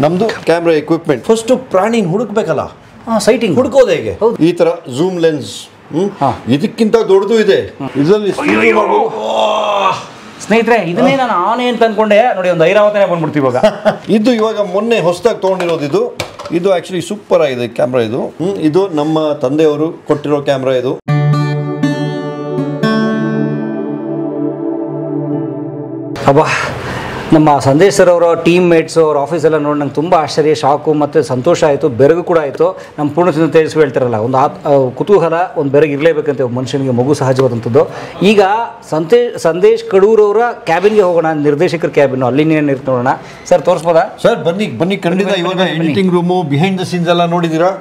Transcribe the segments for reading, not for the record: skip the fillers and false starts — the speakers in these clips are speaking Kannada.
ನಮ್ದು ಕ್ಯಾಮ್ರಾ ಎಕ್ವಿಪ್ಮೆಂಟ್ ಫಸ್ಟ್ ಪ್ರಾಣಿ ಹುಡುಕ್ಬೇಕಲ್ಲ, ಸೈಟಿಂಗ್ ಹುಡುಕೋದು ಹೇಗೆ? ಈ ತರ ಝೂಮ್ ಲೆನ್ಸ್ ಇದಕ್ಕಿಂತ ದೊಡ್ಡದು ಇದೆ. ಇದರಲ್ಲಿ ಸ್ನೇಹಿತರೆ, ಇದನ್ನೇ ನಾನು ಆನೆ ಅಂತ ಅನ್ಕೊಂಡೆ ನೋಡಿ, ಒಂದು ಐರಾವತನೇ ಬಂದ್ಬಿಡ್ತೀವಿ ಇವಾಗ. ಇದು ಇವಾಗ ಮೊನ್ನೆ ಹೊಸದಾಗಿ ತೊಗೊಂಡಿರೋದು. ಇದು ಆಕ್ಚುಲಿ ಸೂಪರ್ ಆಗಿದೆ ಕ್ಯಾಮ್ರಾ. ಇದು ನಮ್ಮ ತಂದೆಯವರು ಕೊಟ್ಟಿರೋ ಕ್ಯಾಮ್ರಾ. ಇದು ಅಬ್ಬಾ, ನಮ್ಮ ಸಂದೇಶ್ ಸರ್ ಅವರ ಟೀಮ್ ಮೇಟ್ಸು ಅವ್ರ ಆಫೀಸೆಲ್ಲ ನೋಡಿ ನಂಗೆ ತುಂಬ ಆಶ್ಚರ್ಯ, ಶಾಕು ಮತ್ತು ಸಂತೋಷ ಆಯಿತು, ಬೆರಗು ಕೂಡ ಆಯಿತು. ನಮ್ಮ ಪೂರ್ಣಚಂದ್ರ ತೇಜಸ್ ಹೇಳ್ತಾರಲ್ಲ, ಒಂದು ಕುತೂಹಲ, ಒಂದು ಬೆರಗು ಇರಲೇಬೇಕಂತೆ ಮನುಷ್ಯನಿಗೆ, ಮಗು ಸಹಜವಾದಂಥದ್ದು. ಈಗ ಸಂದೇಶ್ ಕಡೂರವರ ಕ್ಯಾಬಿನ್ಗೆ ಹೋಗೋಣ, ನಿರ್ದೇಶಕರ ಕ್ಯಾಬಿನ್, ಅಲ್ಲಿ ನೀನು ನೋಡೋಣ. ಸರ್ ತೋರಿಸ್ಬೋದಾ? ಸರ್ ಬನ್ನಿ ಖಂಡಿತ. ಇವಾಗ editing room, behind the scenes ಎಲ್ಲ ನೋಡಿದ್ದೀರಾ.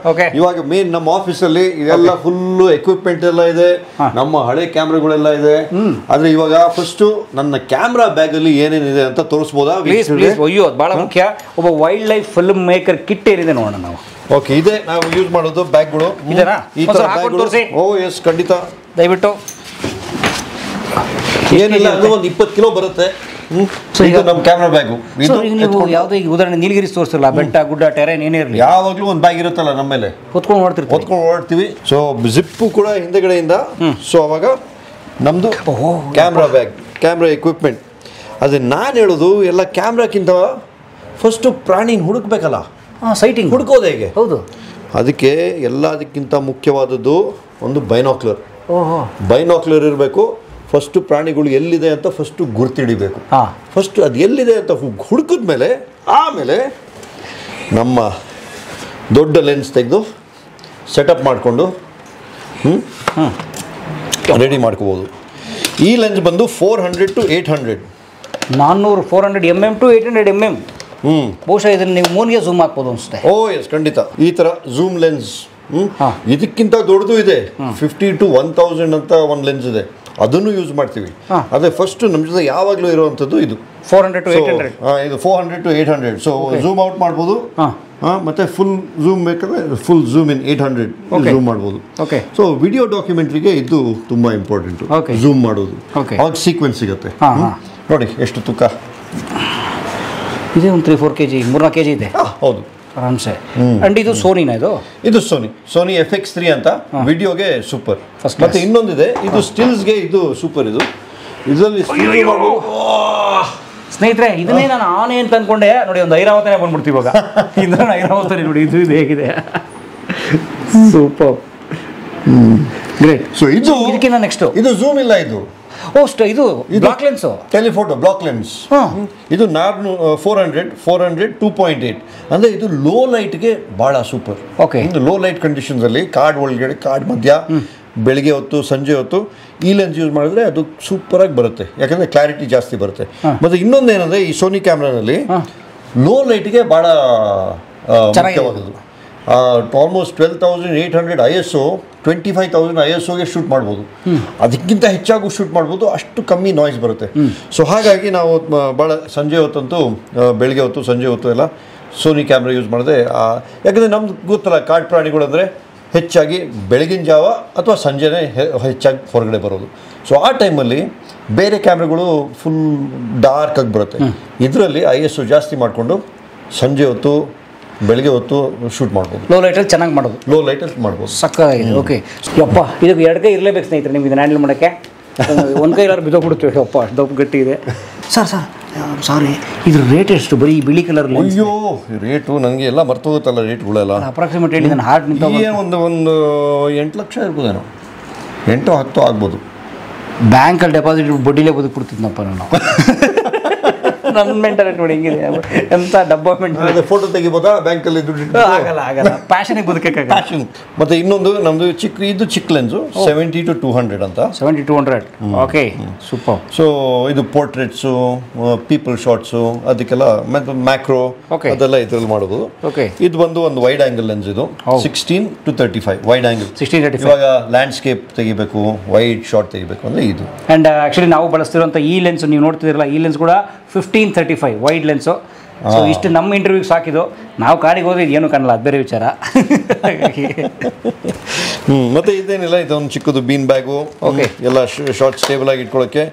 ಇವಾಗ ಮೇನ್ ನಮ್ಮ ಆಫೀಸಲ್ಲಿ ಇದೆಲ್ಲ ಫುಲ್ಲು ಎಕ್ವಿಪ್ಮೆಂಟ್ ಎಲ್ಲ ಇದೆ, ನಮ್ಮ ಹಳೆ ಕ್ಯಾಮ್ರಾಗಳೆಲ್ಲ ಇದೆ. ಆದ್ರೆ ಇವಾಗ ಫಸ್ಟ್ ನನ್ನ ಕ್ಯಾಮ್ರಾ ಬ್ಯಾಗ್ ಅಲ್ಲಿ ಏನೇನಿದೆ ಅಂತ ತೋರಿಸಬಹುದಾ? ಪ್ಲೀಸ್. ಅಯ್ಯೋ, ಅದು ಬಹಳ ಮುಖ್ಯ. ಒಬ್ಬ wild life film maker kit ಏನಿದೆ ನೋಡೋಣ ನಾವು. ಓಕೆ, ಇದೆ ನಾವು ಯೂಸ್ ಮಾಡೋದು ಬ್ಯಾಗ್ಗಳು. ಈ ತರ ಬ್ಯಾಗ್ಗಳು. ಓ ಎಸ್, ಖಂಡಿತ. ದಯವಿಟ್ಟು. ಏನಿಲ್ಲ ಅದು ಒಂದು 20 ಕಿಲೋ ಬರುತ್ತೆ. ಇದು ನಮ್ಮ ಕ್ಯಾಮ್ರಾ ಬ್ಯಾಗು. ನೀವು ಯಾವುದೋ ಈಗ ಉದಾಹರಣೆ ನೀಲಗಿರಿ ತೋರಿಸಲ್ಲ, ಬೆಟ್ಟ ಗುಡ್ಡ ಟೆರೇನ್ ಏನೇ ಇರಲಿ, ಯಾವಾಗಲೂ ಒಂದು ಬ್ಯಾಗ್ ಇರುತ್ತಲ್ಲ ನಮ್ಮ ಮೇಲೆ, ಹೊತ್ಕೊಂಡು ಓಡ್ತೀವಿ. ಸೊ ಜಿಪ್ಪು ಕೂಡ ಹಿಂದೆಗಡೆಯಿಂದ. ಸೊ ಅವಾಗ ನಮ್ದು ಕ್ಯಾಮ್ರಾ ಬ್ಯಾಗ್, ಕ್ಯಾಮ್ರಾ ಎಕ್ವಿಪ್ಮೆಂಟ್. ಅದೇ ನಾನು ಹೇಳೋದು, ಎಲ್ಲ ಕ್ಯಾಮ್ರಾಕ್ಕಿಂತ ಫಸ್ಟು ಪ್ರಾಣಿ ಹುಡುಕ್ಬೇಕಲ್ಲ, ಸೈಟಿಂಗ್ ಹುಡುಕೋದು ಹೇಗೆ? ಹೌದು. ಅದಕ್ಕೆ ಎಲ್ಲದಕ್ಕಿಂತ ಮುಖ್ಯವಾದದ್ದು ಒಂದು ಬೈನಾಕ್ಯುಲರ್. ಬೈನಾಕ್ಯುಲರ್ ಇರಬೇಕು. ಫಸ್ಟು ಪ್ರಾಣಿಗಳು ಎಲ್ಲಿದೆ ಅಂತ ಫಸ್ಟು ಗುರ್ತಿಡಿಬೇಕು. ಫಸ್ಟ್ ಅದು ಎಲ್ಲಿದೆ ಅಂತ ಹುಡುಕಿದ್ಮೇಲೆ ಆಮೇಲೆ ನಮ್ಮ ದೊಡ್ಡ ಲೆನ್ಸ್ ತೆಗೆದು ಸೆಟಪ್ ಮಾಡಿಕೊಂಡು ರೆಡಿ ಮಾಡ್ಕೋಬೋದು. ಈ ಲೆನ್ಸ್ ಬಂದು 400 to 800. 400 mm to 800 mm. ಬಹುಶಃ ಇದನ್ನು ನೀವು ಮೂನ್ಗೆ ಝೂಮ್ ಹಾಕ್ಬೋದು ಅನಿಸುತ್ತೆ. ಓ ಎಸ್, ಖಂಡಿತ. ಈ ಥರ ಝೂಮ್ ಲೆನ್ಸ್ ಇದಕ್ಕಿಂತ ದೊಡ್ಡದು ಇದೆ. 50 to 1000 ಅಂತ ಒಂದು ಲೆನ್ಸ್ ಇದೆ, ಅದನ್ನು ಯೂಸ್ ಮಾಡ್ತೀವಿ. ಅದೇ ಫಸ್ಟ್ ನಮ್ಮ ಜೊತೆ ಯಾವಾಗಲೂ ಇರುವಂಥದ್ದು ಇದು 400 to 800. ಇದು 400 to 800. ಸೊ ಝೂಮ್ ಔಟ್ ಮಾಡ್ಬೋದು, ಮತ್ತೆ ಫುಲ್ ಝೂಮ್ ಬೇಕಾದ್ರೆ ಫುಲ್ ಝೂಮ್ ಇನ್ 800 ಝೂಮ್ ಮಾಡ್ಬೋದು. ಸೊ ವಿಡಿಯೋ ಡಾಕ್ಯುಮೆಂಟ್ರಿಗೆ ಇದು ತುಂಬಾ ಇಂಪಾರ್ಟೆಂಟ್, ಝೂಮ್ ಮಾಡೋದು. ಅವಾಗ ಸೀಕ್ವೆನ್ಸ್ ಸಿಗುತ್ತೆ. ನೋಡಿ ಎಷ್ಟು ತೂಕ ಇದೆ, ಒಂದು 3-4 kg, 3-4 kg ಇದೆ. ಹೌದು, ಆರಾಮ್ಸೆ. ಅಂಡ್ ಇದು ಸೋನಿನಾ? ಇದು ಸೋನಿ FX3 ಅಂತ ವಿಡಿಯೋಗೆ ಸೂಪರ್. ಮತ್ತೆ ಇನ್ನೊಂದಿದೆ, ಇದು ಸ್ಟಿಲ್ಸ್ಗೆ ಇದು ಸೂಪರ್. ಇದರಲ್ಲಿ ಸ್ನೇಹಿತರೆ, ಇದನ್ನೇ ನಾನು ಆನೆ ಅಂತ ಅನ್ಕೊಂಡೆ ನೋಡಿ, ಒಂದು ಐರಾವತನೇ ಬಂದ್ಬಿಡ್ತೀವಿ ಇವಾಗ. ಇದನ್ನ ಐರಾವತನೇ ನೋಡಿ, ಇದು ಹೇಗಿದೆ, ಸೂಪರ್, ಗ್ರೇಟ್. ಸೊ ಇದು ಇದಕ್ಕಿಂತ ನೆಕ್ಸ್ಟ್ ಇದು ಝೂಮ್ ಇಲ್ಲ, ಇದು ಇದು block lens, telephoto block lens. ಇದು 400 2.8 ಅಂದ್ರೆ ಇದು ಲೋ ಲೈಟ್ಗೆ ಬಹಳ ಸೂಪರ್. ಲೋ ಲೈಟ್ ಕಂಡೀಷನ್ಸ್ ಅಲ್ಲಿ ಕಾರ್ಡ್ ಒಳಗಡೆ, ಕಾರ್ಡ್ ಮಧ್ಯ, ಬೆಳಿಗ್ಗೆ ಹೊತ್ತು, ಸಂಜೆ ಹೊತ್ತು ಈ ಲೆನ್ಸ್ ಯೂಸ್ ಮಾಡಿದ್ರೆ ಅದು ಸೂಪರ್ ಆಗಿ ಬರುತ್ತೆ, ಯಾಕಂದ್ರೆ ಕ್ಲಾರಿಟಿ ಜಾಸ್ತಿ ಬರುತ್ತೆ. ಮತ್ತೆ ಇನ್ನೊಂದೇನಂದ್ರೆ ಈ ಸೋನಿ ಕ್ಯಾಮ್ರಾನಲ್ಲಿ ಲೋ ಲೈಟ್ಗೆ ಬಹಳ ಮುಖ್ಯವಾದದ್ದು. ಆಲ್ಮೋಸ್ಟ್ 12,800 ISO, 25,000 ISOಗೆ ಶೂಟ್ ಮಾಡ್ಬೋದು. ಅದಕ್ಕಿಂತ ಹೆಚ್ಚಾಗೂ ಶೂಟ್ ಮಾಡ್ಬೋದು, ಅಷ್ಟು ಕಮ್ಮಿ ನಾಯ್ಸ್ ಬರುತ್ತೆ. ಸೊ ಹಾಗಾಗಿ ನಾವು ಭಾಳ ಸಂಜೆ ಹೊತ್ತಂತೂ, ಬೆಳಗ್ಗೆ ಹೊತ್ತು, ಸಂಜೆ ಹೊತ್ತು ಎಲ್ಲ ಸೋನಿ ಕ್ಯಾಮ್ರಾ ಯೂಸ್ ಮಾಡಿದ್ರೆ, ಯಾಕಂದರೆ ನಮ್ಗೆ ಗೊತ್ತಲ್ಲ, ಕಾಡು ಪ್ರಾಣಿಗಳಂದರೆ ಹೆಚ್ಚಾಗಿ ಬೆಳಗಿನ ಜಾವ ಅಥವಾ ಸಂಜೆನೇ ಹೆಚ್ಚಾಗಿ ಹೊರಗಡೆ ಬರೋದು. ಸೊ ಆ ಟೈಮಲ್ಲಿ ಬೇರೆ ಕ್ಯಾಮ್ರಾಗಳು ಫುಲ್ ಡಾರ್ಕ್ ಆಗಿ ಬರುತ್ತೆ. ಇದರಲ್ಲಿ ISO ಜಾಸ್ತಿ ಮಾಡಿಕೊಂಡು ಸಂಜೆ ಹೊತ್ತು, ಬೆಳಗ್ಗೆ ಹೊತ್ತು ಶೂಟ್ ಮಾಡ್ಬೋದು. ಲೋ ಲೈಟಲ್ಲಿ ಚೆನ್ನಾಗಿ ಮಾಡೋದು, ಲೋ ಲೈಟಲ್ಲಿ ಮಾಡ್ಬೋದು. ಸಕ್ಕತ್ತಾಗಿದೆ. ಓಕೆ ಯಪ್ಪ, ಇದಕ್ಕೆ 2 ಕೈ ಇರಲೇಬೇಕು ಸ್ನೇಹಿತರೆ ನಿಮ್ಗೆ ಇದನ್ನು ಹ್ಯಾಂಡಲ್ ಮಾಡೋಕ್ಕೆ. ಒಂದು ಕೈ ಎಲ್ಲರೂ ಬಿದ್ದೋಗ್ಬಿಡ್ತೀವಿ. ಯಪ್ಪ, ದಪ್ಪ ಗಟ್ಟಿ ಇದೆ. ಸರ್ ಸಾರಿ, ಇದ್ರ ರೇಟ್ ಎಷ್ಟು? ಬರೀ ಬಿಳಿ ಕಲರ್. ಅಯ್ಯೋ, ರೇಟು ನನಗೆ ಎಲ್ಲ ಮರ್ತೋಗುತ್ತಲ್ಲ ರೇಟ್ಗಳೆಲ್ಲ. ಅಪ್ರಾಕ್ಸಿಮೇಟ್ ಹೇಳಿ, ನನ್ನ ಹಾರ್ಟ್ ನಿಂತ ಒಂದು 8 ಲಕ್ಷ ಇರ್ಬೋದೇನೋ, 8-10 ಆಗ್ಬೋದು. ಬ್ಯಾಂಕಲ್ಲಿ ಡೆಪಾಸಿಟ್ ಬಡ್ಡಿಲೇ ಬದುಕ್ಬಿಡ್ತಿದ್ನಪ್ಪ ನಾನು. ನನ್ನ ಮೆಂಟಾಲಿಟಿ ನೋಡಿ ಹೆಂಗಿದೆ, ಎಂಥ ಡಬ್ಬ ಮೆಂಟಾಲಿಟಿ. ಫೋಟೋ ತೆಗಿಬೋದಾ ಬ್ಯಾಂಕಲ್ಲಿ? ದುಡ್ಡು ಆಗಲ್ಲ, ಪ್ಯಾಷನಿಗೆ ಬದುಕಕ್ಕಾಗಲ್ಲ. ಮತ್ತೆ ಇನ್ನೊಂದು ನಮ್ದು ಚಿಕ್ಕ ಲೆನ್ಸು 70 to 200 ಅಂತ. 70-200. Okay, super. ಸೊ ಇದು ಪೋರ್ಟ್ರೇಟ್ಸು, ಪೀಪಲ್ ಶಾರ್ಟ್ಸು, ಅದಕ್ಕೆಲ್ಲ ಮತ್ತೆ ಮ್ಯಾಕ್ರೋ ಅದೆಲ್ಲ ಇದ್ರಲ್ಲಿ ಮಾಡೋದು. ಇದು ಬಂದು ಒಂದು ವೈಡ್ ಆಂಗಲ್ ಲೆನ್ಸ್. ಇದು 16 to 35 ವೈಡ್ ಆಂಗಲ್. 16-35. ಇವಾಗ ಲ್ಯಾಂಡ್ಸ್ಕೇಪ್ ತೆಗಿಬೇಕು, ವೈಡ್ ಶಾರ್ಟ್ ತೆಗಿಬೇಕು ಅಂದ್ರೆ ಇದು. ಅಂಡ್ ಆಕ್ಚುಲಿ ನಾವು ಬಳಸ್ತಿರುವಂಥ ಈ ಲೆನ್ಸ್ ನೀವು ನೋಡ್ತಿದ್ದೀರಲ್ಲ, ಈ ಲೆನ್ಸ್ ಕೂಡ 15-35 ವೈಡ್ ಲೆನ್ಸು. ಸೊ ಇಷ್ಟು ನಮ್ಮ ಇಂಟರ್ವ್ಯೂಗೆ ಸಾಕಿದ್ದು. ನಾವು ಕಾಡಿಗೆ ಹೋದ್ರೆ ಏನು ಕಾಣಲ್ಲ, ಅದು ಬೇರೆ ವಿಚಾರ. ಮತ್ತೆ ಇದೇನಿಲ್ಲ, ಇದೊಂದು ಚಿಕ್ಕದು ಬೀನ್ ಬ್ಯಾಗು, ಎಲ್ಲ ಶಾರ್ಟ್ ಸ್ಟೇಬಲ್ ಆಗಿ ಇಟ್ಕೊಳ್ಳೋಕೆ.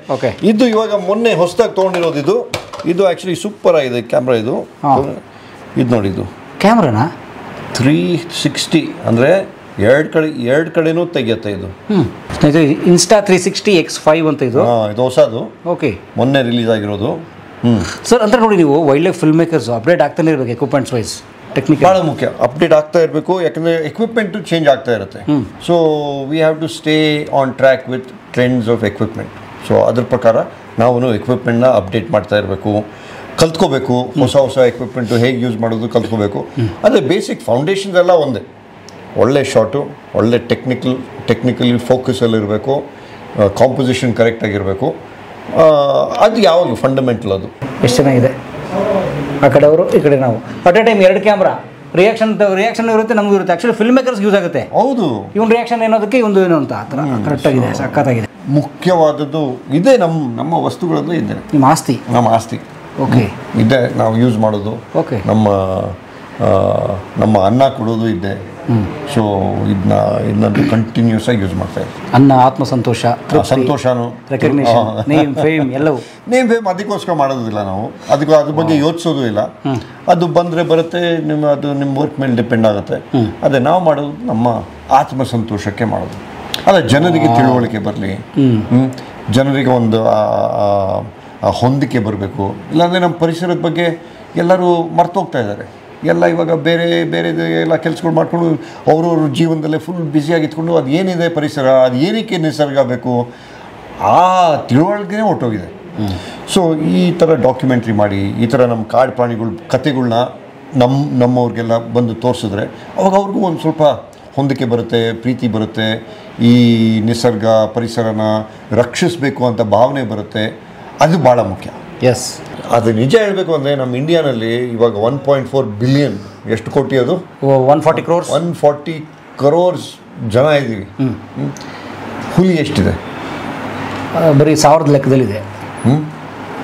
ಇದು ಇವಾಗ ಮೊನ್ನೆ ಹೊಸದಾಗಿ ತೊಗೊಂಡಿರೋದು. ಇದು ಆಕ್ಚುಲಿ ಸೂಪರ್ ಆಗಿದೆ ಕ್ಯಾಮ್ರಾ. ಇದು ನೋಡಿ, ಇದು ಕ್ಯಾಮ್ರಾನಾ 360 ಅಂದರೆ ಎರಡು ಕಡೆನೂ ತೆಗೆಯುತ್ತೆ ಇದು. ಇದು ಇನ್ಸ್ಟಾ 360 X5 ಅಂತ ಇದು. ಇದು ಹೊಸದು, ಓಕೆ, ಮೊನ್ನೆ ರಿಲೀಸ್ ಆಗಿರೋದು. ಸರ್ ಅಂದರೆ ನೋಡಿ, ನೀವು wild life film makers update ಆಗ್ತಾನೆ ಇರಬೇಕು. ಎಕ್ವಿಪ್ಮೆಂಟ್ಸ್ ವೈಸ್ ಟೆಕ್ನಿಕಲ್ ಭಾಳ ಮುಖ್ಯ, ಅಪ್ಡೇಟ್ ಆಗ್ತಾ ಇರಬೇಕು. ಯಾಕಂದರೆ ಎಕ್ವಿಪ್ಮೆಂಟು ಚೇಂಜ್ ಆಗ್ತಾ ಇರುತ್ತೆ. So we have to stay on track with trends of equipment. So ಅದ್ರ ಪ್ರಕಾರ ನಾವು ಎಕ್ವಿಪ್ಮೆಂಟ್ನ ಅಪ್ಡೇಟ್ ಮಾಡ್ತಾ ಇರಬೇಕು, ಕಲ್ತ್ಕೋಬೇಕು. ಹೊಸ ಎಕ್ವಿಪ್ಮೆಂಟು ಹೇಗೆ ಯೂಸ್ ಮಾಡೋದು ಕಲ್ತ್ಕೋಬೇಕು. ಆದರೆ ಬೇಸಿಕ್ ಫೌಂಡೇಶನ್ಸ್ ಎಲ್ಲ ಒಂದೇ. ಒಳ್ಳೆ ಶಾಟು, ಒಳ್ಳೆ ಟೆಕ್ನಿಕಲಿ ಫೋಕಸಲ್ಲಿರಬೇಕು, ಕಾಂಪೊಸಿಷನ್ ಕರೆಕ್ಟಾಗಿರಬೇಕು. ಅದು ಯಾವಾಗಲೂ ಫಂಡಮೆಂಟಲ್. ಅದು ಎಷ್ಟು ಚೆನ್ನಾಗಿದೆ. ಆ ಕಡೆ ಅವರು, ಈ ಕಡೆ ನಾವು. At A time 2 camera, reaction ಇರುತ್ತೆ, ನಮಗೂ ಇರುತ್ತೆ. ಆ್ಯಕ್ಚುಲಿ ಫಿಲ್ಮ್ ಮೇಕರ್ಸ್ಗೆ ಯೂಸ್ ಆಗುತ್ತೆ. ಹೌದು, ಇವನ್ ರಿಯಾಕ್ಷನ್ ಏನೋದಕ್ಕೆ ಒಂದು ಏನು ಅಂತ ಆ ಥರ ಕರೆಕ್ಟಾಗಿದೆ, ಸಖತ್ತಾಗಿದೆ. ಮುಖ್ಯವಾದದ್ದು ಇದೇ, ನಮ್ಮ ವಸ್ತುಗಳಲ್ಲೂ ಇದೆ. ನಿಮ್ಮ ಆಸ್ತಿ, ನಮ್ಮ ಆಸ್ತಿ. ಓಕೆ, ಇದೆ ನಾವು ಯೂಸ್ ಮಾಡೋದು. ಓಕೆ, ನಮ್ಮ ಅನ್ನ ಕೊಡೋದು ಇದೆ. ಸೊ ಇದನ್ನಂತೂ ಕಂಟಿನ್ಯೂಸ್ ಆಗಿ ಯೂಸ್ ಮಾಡ್ತಾ ಇದ್ದೀವಿ. ಅನ್ನ, ಆತ್ಮಸಂತೋಷ, ಸಂತೋಷನೂ, ರೆಕಗ್ನಿಷನ್, ನೇಮ್ ಫೇಮ್ ಎಲ್ಲವೂ. ನೇಮ್ ಫೇಮ್ ಅದಕ್ಕೋಸ್ಕರ ಮಾಡೋದಿಲ್ಲ ನಾವು. ಅದ್ರ ಬಗ್ಗೆ ಯೋಚಿಸೋದು ಇಲ್ಲ. ಅದು ಬಂದರೆ ಬರುತ್ತೆ, ನಿಮ್ಮ ವರ್ಕ್ ಮೇಲೆ ಡಿಪೆಂಡ್ ಆಗುತ್ತೆ. ಅದೇ ನಾವು ಮಾಡೋದು ನಮ್ಮ ಆತ್ಮಸಂತೋಷಕ್ಕೆ ಮಾಡೋದು. ಅದೇ ಜನರಿಗೆ ತಿಳುವಳಿಕೆ ಬರಲಿ, ಜನರಿಗೆ ಒಂದು ಹೊಂದಿಕೆ ಬರಬೇಕು. ಇಲ್ಲಾಂದರೆ ನಮ್ಮ ಪರಿಸರದ ಬಗ್ಗೆ ಎಲ್ಲರೂ ಮರ್ತೋಗ್ತಾ ಇದ್ದಾರೆ. ಎಲ್ಲ ಇವಾಗ ಬೇರೆ ಎಲ್ಲ ಕೆಲಸಗಳು ಮಾಡ್ಕೊಂಡು ಅವ್ರವ್ರ ಜೀವನದಲ್ಲೇ ಫುಲ್ ಬ್ಯುಸಿಯಾಗಿ ಇಟ್ಕೊಂಡು ಅದು ಏನಿದೆ ಪರಿಸರ, ಅದು ಏನಕ್ಕೆ ನಿಸರ್ಗ ಬೇಕು, ಆ ತಿಳುವಳಿಕೆನೇ ಹೊರಟೋಗಿದೆ. ಸೊ ಈ ಥರ ಡಾಕ್ಯುಮೆಂಟ್ರಿ ಮಾಡಿ, ಈ ಥರ ನಮ್ಮ ಕಾಡು ಪ್ರಾಣಿಗಳ ಕಥೆಗಳ್ನ ನಮ್ಮವ್ರಿಗೆಲ್ಲ ಬಂದು ತೋರಿಸಿದ್ರೆ ಅವಾಗ ಅವ್ರಿಗೂ ಒಂದು ಸ್ವಲ್ಪ ಹೊಂದಿಕೆ ಬರುತ್ತೆ, ಪ್ರೀತಿ ಬರುತ್ತೆ. ಈ ನಿಸರ್ಗ ಪರಿಸರನ ರಕ್ಷಿಸಬೇಕು ಅಂತ ಭಾವನೆ ಬರುತ್ತೆ. ಅದು ಭಾಳ ಮುಖ್ಯ. ಎಸ್, ಅದು ನಿಜ ಹೇಳಬೇಕು ಅಂದರೆ ನಮ್ಮ ಇಂಡಿಯಾನಲ್ಲಿ ಇವಾಗ 1.4 ಬಿಲಿಯನ್, ಎಷ್ಟು ಕೋಟಿ ಅದು? 140 crores ಜನ ಇದ್ದೀವಿ. ಹುಲಿ ಎಷ್ಟಿದೆ? ಬರೀ 1000 ಲೆಕ್ಕದಲ್ಲಿದೆ.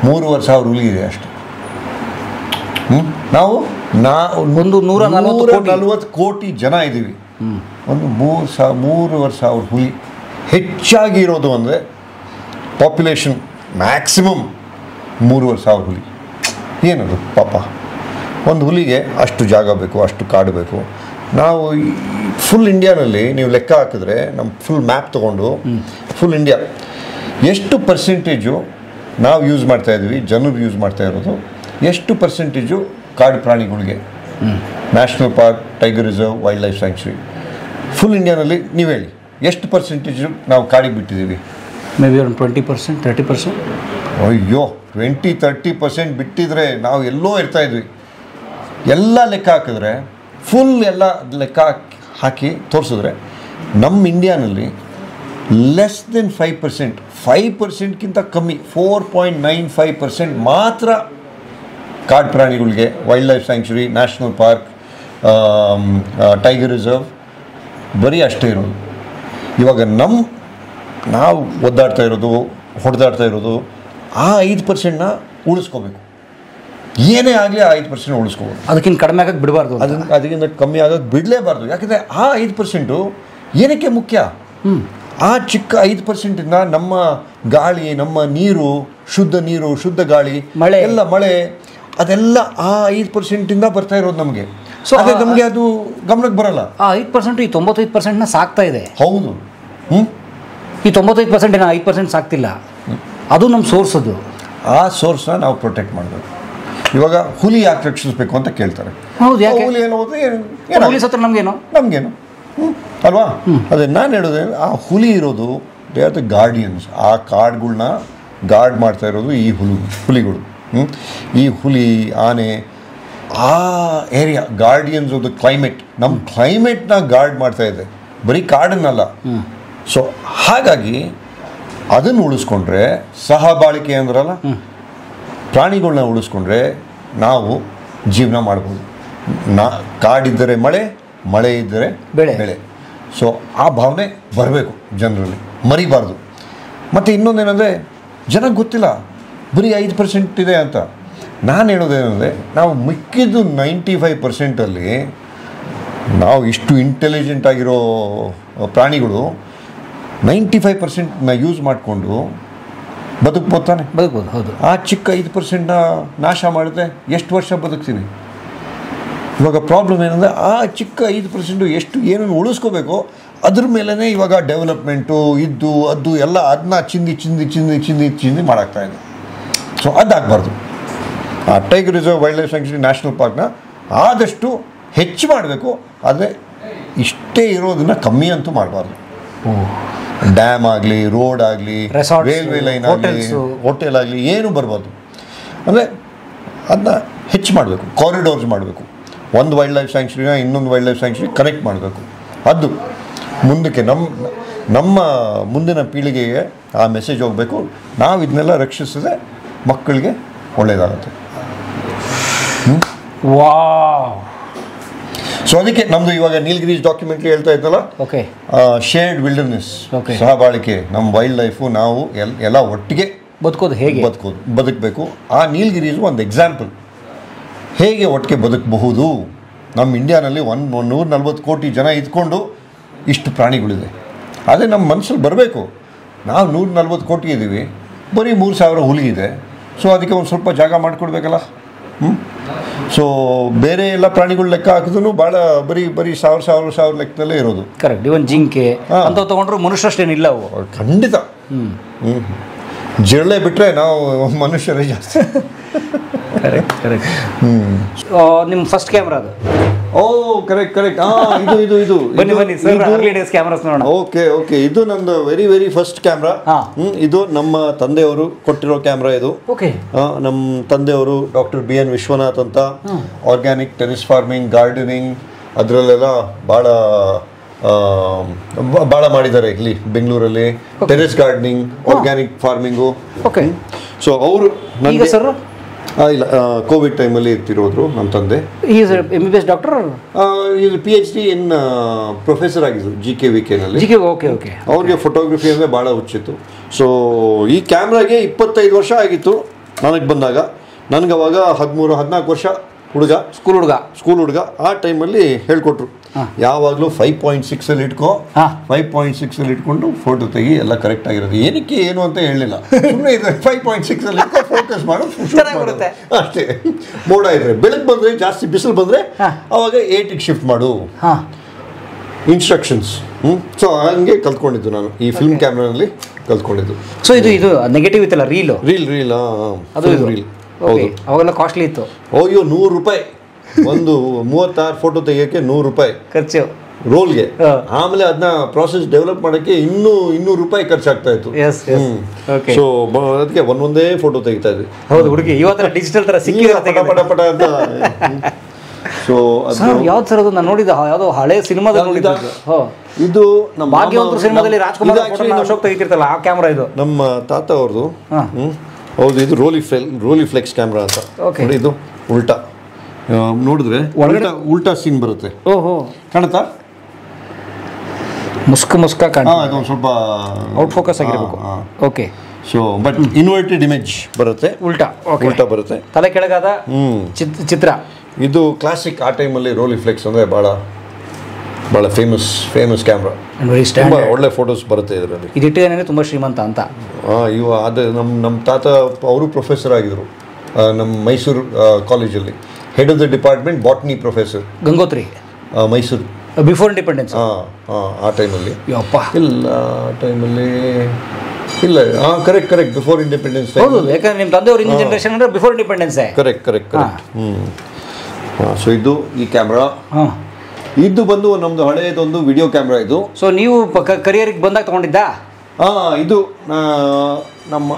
3,500 ಹುಲಿ ಇದೆ ಅಷ್ಟೆ. ನಾವು 140 ಕೋಟಿ ಜನ ಇದ್ದೀವಿ. ಒಂದು 3,500 ಹುಲಿ ಹೆಚ್ಚಾಗಿ ಇರೋದು ಅಂದರೆ ಪಾಪ್ಯುಲೇಷನ್ ಮ್ಯಾಕ್ಸಿಮಮ್ 3,500 ಹುಲಿ. ಏನದು ಪಾಪ, ಒಂದು ಹುಲಿಗೆ ಅಷ್ಟು ಜಾಗ ಬೇಕು, ಅಷ್ಟು ಕಾಡು ಬೇಕು. ನಾವು ಫುಲ್ ಇಂಡಿಯಾನಲ್ಲಿ ನೀವು ಲೆಕ್ಕ ಹಾಕಿದ್ರೆ, ನಮ್ಮ ಫುಲ್ ಮ್ಯಾಪ್ ತೊಗೊಂಡು ಫುಲ್ ಇಂಡಿಯಾ ಎಷ್ಟು ಪರ್ಸೆಂಟೇಜು ನಾವು ಯೂಸ್ ಮಾಡ್ತಾಯಿದ್ವಿ, ಜನರು ಯೂಸ್ ಮಾಡ್ತಾ ಇರೋದು, ಎಷ್ಟು ಪರ್ಸೆಂಟೇಜು ಕಾಡು ಪ್ರಾಣಿಗಳಿಗೆ, national park, tiger reserve, wildlife sanctuary, full ಇಂಡಿಯಾನಲ್ಲಿ ನೀವು ಹೇಳಿ ಎಷ್ಟು ಪರ್ಸೆಂಟೇಜು ನಾವು ಕಾಡಿಗೆ ಬಿಟ್ಟಿದ್ದೀವಿ? ಮೇ ಬಿ ಒಂದು 20%, 30%. ಅಯ್ಯೋ, 20-30% ಬಿಟ್ಟಿದ್ರೆ ನಾವು ಎಲ್ಲೋ ಇರ್ತಾಯಿದ್ವಿ. ಎಲ್ಲ ಲೆಕ್ಕ ಹಾಕಿದ್ರೆ, ಫುಲ್ ಎಲ್ಲ ಲೆಕ್ಕ ಹಾಕಿ ತೋರಿಸಿದ್ರೆ ನಮ್ಮ ಇಂಡಿಯಾನಲ್ಲಿ ಲೆಸ್ ದೆನ್ 5%ಗಿಂತ ಕಮ್ಮಿ, 4.95% ಮಾತ್ರ ಕಾಡು ಪ್ರಾಣಿಗಳಿಗೆ, wild life sanctuary, national park, tiger reserve, ಬರೀ ಅಷ್ಟೇ ಇರೋದು. ಇವಾಗ ನಾವು ಒದ್ದಾಡ್ತಾ ಇರೋದು, ಹೊಡೆದಾಡ್ತಾ ಇರೋದು ಆ 5%ನ ಉಳಿಸ್ಕೋಬೇಕು. ಏನೇ ಆಗಲಿ ಆ 5% ಉಳಿಸ್ಕೋಬೋದು. ಅದಕ್ಕಿಂತ ಕಡಿಮೆ ಆಗೋಕ್ಕೆ ಬಿಡಬಾರ್ದು, ಅದಕ್ಕಿಂತ ಕಮ್ಮಿ ಆಗೋಕ್ಕೆ ಬಿಡಲೇಬಾರ್ದು. ಯಾಕಂದರೆ ಆ 5% ಏನಕ್ಕೆ ಮುಖ್ಯ? ಆ ಚಿಕ್ಕ 5%ಇಂದ ನಮ್ಮ ಗಾಳಿ, ನಮ್ಮ ನೀರು, ಶುದ್ಧ ನೀರು, ಶುದ್ಧ ಗಾಳಿ, ಮಳೆ ಅದೆಲ್ಲ ಆ 5%ಇಂದ ಬರ್ತಾ ಇರೋದು ನಮಗೆ. ಸೊ ಅದೇ ನಮಗೆ ಅದು ಗಮನಕ್ಕೆ ಬರಲ್ಲ. ಆ 5% ಈ 95%ನ ಸಾಕ್ತಾ ಇದೆ. ಹೌದು. ಈ 95% 5% ಸಾಕ್ತಿಲ್ಲ. ಅದು ನಮ್ಮ ಸೋರ್ಸ್. ಅದು ಆ ಸೋರ್ಸ್ನ ನಾವು ಪ್ರೊಟೆಕ್ಟ್ ಮಾಡಬೇಕು. ಇವಾಗ ಹುಲಿ ಯಾಕೆ ರಕ್ಷಿಸಬೇಕು ಅಂತ ಕೇಳ್ತಾರೆ. ಹೌದು, ಯಾಕೆ? ಹುಲಿ ಎಲ್ಲ ಹೋದ್ರೆ ಹುಲಿ ಸತ್ರ ನಮಗೇನು ಅಲ್ವಾ? ಅದೇ ನಾನು ಹೇಳೋದೇ, ಆ ಹುಲಿ ಇರೋದು ದೇ ಆರ್ ದ ಗಾರ್ಡಿಯನ್ಸ್. ಆ ಕಾಡುಗಳ್ನ ಗಾರ್ಡ್ ಮಾಡ್ತಾ ಇರೋದು ಈ ಹುಲಿಗಳು. ಈ ಹುಲಿ, ಆನೆ, ಆ area guardians of the climate. ನಮ್ಮ ಕ್ಲೈಮೇಟ್ನ ಗಾರ್ಡ್ ಮಾಡ್ತಾ ಇದೆ, ಬರೀ ಕಾಡನ್ನಲ್ಲ. ಸೊ ಹಾಗಾಗಿ ಅದನ್ನು ಉಳಿಸ್ಕೊಂಡ್ರೆ, ಸಹಬಾಳಿಕೆ ಅಂದ್ರಲ್ಲ, ಪ್ರಾಣಿಗಳನ್ನ ಉಳಿಸ್ಕೊಂಡ್ರೆ ನಾವು ಜೀವನ ಮಾಡ್ಬೋದು. ಕಾಡಿದ್ದರೆ ಮಳೆ ಇದ್ದರೆ ಬೆಳೆ. ಸೊ ಆ ಭಾವನೆ ಬರಬೇಕು ಜನರಲ್ಲಿ, ಮರಿಬಾರ್ದು. ಮತ್ತು ಇನ್ನೊಂದೇನೆಂದರೆ, ಜನಕ್ಕೆ ಗೊತ್ತಿಲ್ಲ ಬರೀ 5% ಇದೆ ಅಂತ. ನಾನು ಹೇಳೋದೇನೆಂದರೆ, ನಾವು ಮಿಕ್ಕಿದ್ದು 95%ಅಲ್ಲಿ ನಾವು ಇಷ್ಟು ಇಂಟೆಲಿಜೆಂಟ್ ಆಗಿರೋ ಪ್ರಾಣಿಗಳು 95%ನ ಯೂಸ್ ಮಾಡಿಕೊಂಡು ಬದುಕ್ಬೋದು ತಾನೆ? ಬದುಕ್ಬೋದು. ಹೌದು. ಆ ಚಿಕ್ಕ 5%ನ ನಾಶ ಮಾಡಿದ್ರೆ ಎಷ್ಟು ವರ್ಷ ಬದುಕ್ತೀವಿ? ಇವಾಗ ಪ್ರಾಬ್ಲಮ್ ಏನಂದರೆ ಆ ಚಿಕ್ಕ 5% ಎಷ್ಟು ಏನನ್ನು ಉಳಿಸ್ಕೋಬೇಕು ಅದ್ರ ಮೇಲೇ ಇವಾಗ ಡೆವಲಪ್ಮೆಂಟು ಇದ್ದು ಅದು ಎಲ್ಲ ಅದನ್ನ ಚಿಂದಿ ಮಾಡಾಕ್ತಾ ಇದೆ. ಸೊ ಅದಾಗಬಾರ್ದು. ಆ tiger reserve wildlife sanctuary national ಪಾರ್ಕ್ನ ಆದಷ್ಟು ಹೆಚ್ಚು ಮಾಡಬೇಕು, ಆದರೆ ಇಷ್ಟೇ ಇರೋದನ್ನು ಕಮ್ಮಿ ಅಂತೂ ಮಾಡಬಾರ್ದು. ಡ್ಯಾಮ್ ಆಗಲಿ, ರೋಡ್ ಆಗಲಿ, ರೈಲ್ವೆ ಲೈನ್ ಆಗಲಿ, ಹೋಟೆಲ್ ಆಗಲಿ ಏನೂ ಬರ್ಬಾರ್ದು. ಅಂದರೆ ಅದನ್ನ ಹೆಚ್ಚು ಮಾಡಬೇಕು, ಕಾರಿಡೋರ್ಸ್ ಮಾಡಬೇಕು. ಒಂದು ವೈಲ್ಡ್ ಲೈಫ್ ಸ್ಯಾಂಕ್ಚುರಿನ ಇನ್ನೊಂದು ವೈಲ್ಡ್ ಲೈಫ್ ಸ್ಯಾಂಕ್ಚುರಿ ಕನೆಕ್ಟ್ ಮಾಡಬೇಕು. ಅದು ಮುಂದಕ್ಕೆ ನಮ್ಮ ಮುಂದಿನ ಪೀಳಿಗೆಗೆ ಆ ಮೆಸೇಜ್ ಹೋಗಬೇಕು. ನಾವು ಇದನ್ನೆಲ್ಲ ರಕ್ಷಿಸಿದ್ರೆ ಮಕ್ಕಳಿಗೆ ಒಳ್ಳೆಯದಾಗುತ್ತೆ. ವಾವ್. ಸೊ ಅದಕ್ಕೆ ನಮ್ಮದು ಇವಾಗ ನೀಲಗಿರೀಸ್ ಡಾಕ್ಯುಮೆಂಟ್ರಿ ಹೇಳ್ತಾ ಇದ್ದಲ್ಲ, ಓಕೆ, ಶೇರ್ಡ್ ವಿಲ್ಡರ್ನೆಸ್, ಸಹಬಾಳಿಕೆ, ನಮ್ಮ ವೈಲ್ಡ್ ಲೈಫು ನಾವು ಎಲ್ಲ ಒಟ್ಟಿಗೆ ಬದುಕೋದು, ಹೇಗೆ ಬದುಕಬೇಕು. ಆ ನೀಲಗಿರೀಸು ಒಂದು ಎಕ್ಸಾಂಪಲ್, ಹೇಗೆ ಒಟ್ಟಿಗೆ ಬದುಕಬಹುದು. ನಮ್ಮ ಇಂಡಿಯಾನಲ್ಲಿ 140 ಕೋಟಿ ಜನ ಇದ್ಕೊಂಡು ಇಷ್ಟು ಪ್ರಾಣಿಗಳಿದೆ. ಅದೇ ನಮ್ಮ ಮನಸ್ಸಲ್ಲಿ ಬರಬೇಕು. ನಾವು 140 ಕೋಟಿ ಇದ್ದೀವಿ, ಬರೀ 3000 ಹುಲಿ ಇದೆ. ಸೊ ಅದಕ್ಕೆ ಒಂದು ಸ್ವಲ್ಪ ಜಾಗ ಮಾಡಿಕೊಡ್ಬೇಕಲ್ಲ. ಸೊ ಬೇರೆ ಎಲ್ಲ ಪ್ರಾಣಿಗಳು ಲೆಕ್ಕ ಹಾಕಿದ್ರು ಭಾಳ ಬರೀ ಸಾವಿರ ಲೆಕ್ಕದಲ್ಲೇ ಇರೋದು. ಕರೆಕ್ಟ್. ಇವನ್ ಜಿಂಕೆ ಅಂತ ತೊಗೊಂಡ್ರು ಮನುಷ್ಯರಷ್ಟೇನಿಲ್ಲ ಅವು. ಖಂಡಿತ. ಜಿರಳೆ ಬಿಟ್ಟರೆ ನಾವು ಮನುಷ್ಯರೇ ಜಾಸ್ತಿ. ಕರೆಕ್ಟ್. ನಿಮ್ಮ ಫಸ್ಟ್ ಕ್ಯಾಮ್ರಾ ಅದು? ಓ ಕರೆಕ್ಟ್. ಇದು ಬನ್ನಿ ಸರ್, ಅರ್ಲಿ ಡೇಸ್ ಕ್ಯಾಮ್ರಾಸ್ ನೋಡೋಣ. ಓಕೆ. ಇದು ನಂದು ವೆರಿ ಫಸ್ಟ್ ಕ್ಯಾಮ್ರಾ. ಇದು ನಮ್ಮ ತಂದೆಯವರು ಕೊಟ್ಟಿರೋ ಕ್ಯಾಮ್ರಾ. ಇದು ನಮ್ಮ ತಂದೆಯವರು ಡಾಕ್ಟರ್ BN ವಿಶ್ವನಾಥ್ ಅಂತ, ಆರ್ಗ್ಯಾನಿಕ್ ಟೆರೆಸ್ ಫಾರ್ಮಿಂಗ್, ಗಾರ್ಡನಿಂಗ್ ಅದರಲ್ಲೆಲ್ಲ ಭಾಳ ಮಾಡಿದ್ದಾರೆ. ಇಲ್ಲಿ ಬೆಂಗಳೂರಲ್ಲಿ terrace gardening, organic farming. So ಅವರು ನನಗೆ ಸರ್ ಇಲ್ಲ, ಕೋವಿಡ್ ಟೈಮಲ್ಲಿ ಇರ್ತಿರೋದ್ರು ನಮ್ಮ ತಂದೆ. MBBS ಡಾಕ್ಟರ್, ಇದು PhD ಇನ್ ಪ್ರೊಫೆಸರ್ ಆಗಿದ್ರು GKVKನಲ್ಲಿ. ಓಕೆ. ಅವ್ರಿಗೆ ಫೋಟೋಗ್ರಫಿ ಅಂದರೆ ಭಾಳ ಹುಚ್ಚಿತ್ತು. ಸೊ ಈ ಕ್ಯಾಮ್ರಾಗೆ 25 ವರ್ಷ ಆಗಿತ್ತು ನನಗೆ ಬಂದಾಗ. ನನಗೆ ಅವಾಗ 13-14 ವರ್ಷ ಸ್ಕೂಲ್ ಹುಡುಗ. ಆ ಟೈಮಲ್ಲಿ ಹೇಳ್ಕೊಟ್ರು, ಯಾವಾಗಲೂ 5.6 ಇಟ್ಕೋ, 5.6 ಇಟ್ಕೊಂಡು ಫೋಟೋ ತೆಗಿ, ಎಲ್ಲ ಕರೆಕ್ಟ್ ಆಗಿರೋದು. ಏನಕ್ಕೆ ಏನು ಅಂತ ಹೇಳಲಿಲ್ಲ, ಸುಮ್ಮನೆ ಇದೆ 5.6 ಇಟ್ಕೋ, ಫೋಕಸ್ ಮಾಡು, ಅಷ್ಟೇ. ಮೋಡ ಇದ್ರೆ ಬೆಳಗ್ಗೆ ಬಂದರೆ, ಜಾಸ್ತಿ ಬಿಸಿಲು ಬಂದರೆ ಅವಾಗ 8ಗೆ ಶಿಫ್ಟ್ ಮಾಡು, ಇನ್ಸ್ಟ್ರಕ್ಷನ್ಸ್. ಸೊ ಹಂಗೆ ಕಲ್ತ್ಕೊಂಡಿದ್ದು ನಾನು ಈ ಫಿಲ್ಮ್ ಕ್ಯಾಮ್ರಾನಲ್ಲಿ ಕಲ್ತ್ಕೊಂಡಿದ್ದು. ಸೊ ಇದು ನೆಗೆಟಿವ್ ಇತ್ತಲ್ಲ, ರೀಲ್ ಅದು ರೀಲ್. ಹೌದು, ಅವೆಲ್ಲ ಕಾಸ್ಟ್ಲಿ ಇತ್ತು. ಅಯ್ಯೋ, ₹100 ಒಂದು 36 ಫೋಟೋ ತೆಗಿಯೋಕ್ಕೆ ₹100 ಖರ್ಚು ರೋಲ್ಗೆ. ಆಮೇಲೆ ಅದನ್ನ ಪ್ರಾಸೆಸ್ ಡೆವಲಪ್ ಮಾಡೋಕ್ಕೆ ₹200 ಖರ್ಚಾಗ್ತಾ ಇತ್ತು. ಸೊ ಅದಕ್ಕೆ ಒಂದೊಂದೇ ಫೋಟೋ ತೆಗಿತಾ ಇದ್ವಿ. ಹೌದು, ಹುಡುಗಿ ಇವತ್ತು ಡಿಜಿಟಲ್ ತರ ಪಟ ಅಂತ. ಸೊ ಯಾವ್ದು ಸರ್ ಅದು? ನಾನು ನೋಡಿದ ಯಾವುದೋ ಹಳೆ ಸಿನಿಮಾದಲ್ಲಿ ನೋಡಿದ್ದು. ಇದು ನಮ್ಮ ಭಾಗ್ಯವಂತರ ಸಿನಿಮಾದಲ್ಲಿ ರಾಜ್ಕುಮಾರ್ ಅಶೋಕ್ ತೆಗಿತಿರ್ತಲ್ಲ, ಆ ಕ್ಯಾಮ್ರಾ ಇದು ನಮ್ಮ ತಾತ ಅವ್ರದ್ದು. ಹೌದು, ಇದು ರೋಲಿಫ್ಲೆಕ್ಸ್ ಕ್ಯಾಮ್ರಾ ಅಂತ. ನೋಡಿ, ಇದು ಉಲ್ಟಾ ನೋಡಿದ್ರೆ ಉಲ್ಟಾ ಸೀನ್ ಬರುತ್ತೆ. ಕಾಣುತ್ತಾ? ಮುಸ್ಕ ಅದೊಂದು ಸ್ವಲ್ಪ ಔಟ್ ಫೋಕಸ್ ಆಗಿರಬೇಕು. Okay. So but inverted image ಬರುತ್ತೆ, ಉಲ್ಟಾ ಬರುತ್ತೆ, ತಲೆ ಕೆಳಗಾದ ಚಿತ್ರ. ಇದು ಕ್ಲಾಸಿಕ್. ಆ ಟೈಮಲ್ಲಿ ರೋಲಿಫ್ಲೆಕ್ಸ್ ಅಂದರೆ ಭಾಳ ಫೇಮಸ್ ಕ್ಯಾಮ್ರಾ. ತುಂಬ ಒಳ್ಳೆ ಫೋಟೋಸ್ ಬರುತ್ತೆ ಇದರಲ್ಲಿ. ಇದಿಟ್ಟೇನೆ ತುಂಬ ಶ್ರೀಮಂತ ಅಂತ. ಅದೇ ನಮ್ಮ ತಾತ ಅವರು ಪ್ರೊಫೆಸರ್ ಆಗಿದ್ರು ನಮ್ಮ ಮೈಸೂರು ಕಾಲೇಜಲ್ಲಿ, head of the department botany professor. Gangotri, Mysuru. Before independence. ಆ ಟೈಮಲ್ಲಿ ಇಲ್ಲ, ಕರೆಕ್ಟ್ ಬಿಫೋರ್ ಇಂಡಿಪೆಂಡೆನ್ಸ್. ಹೌದು, ಯಾಕಂದ್ರೆ ನಿಮ್ಮ ತಂದೆಯವರು ಇಂದಿನ ಜನರೇಷನ್ ಅಂದರೆ ಬಿಫೋರ್ ಇಂಡಿಪೆಂಡೆನ್ಸ್. ಕರೆಕ್ಟ್. ಸೊ ಇದು ಈ ಕ್ಯಾಮ್ರಾ. ಇದು ಬಂದು ನಮ್ಮದು ಹಳೆಯದೊಂದು ವಿಡಿಯೋ ಕ್ಯಾಮ್ರಾ ಇದು. ಸೊ ನೀವು ಕರಿಯರಿಗೆ ಬಂದಾಗ ತೊಗೊಂಡಿದ್ದಾ? ಇದು ನಮ್ಮ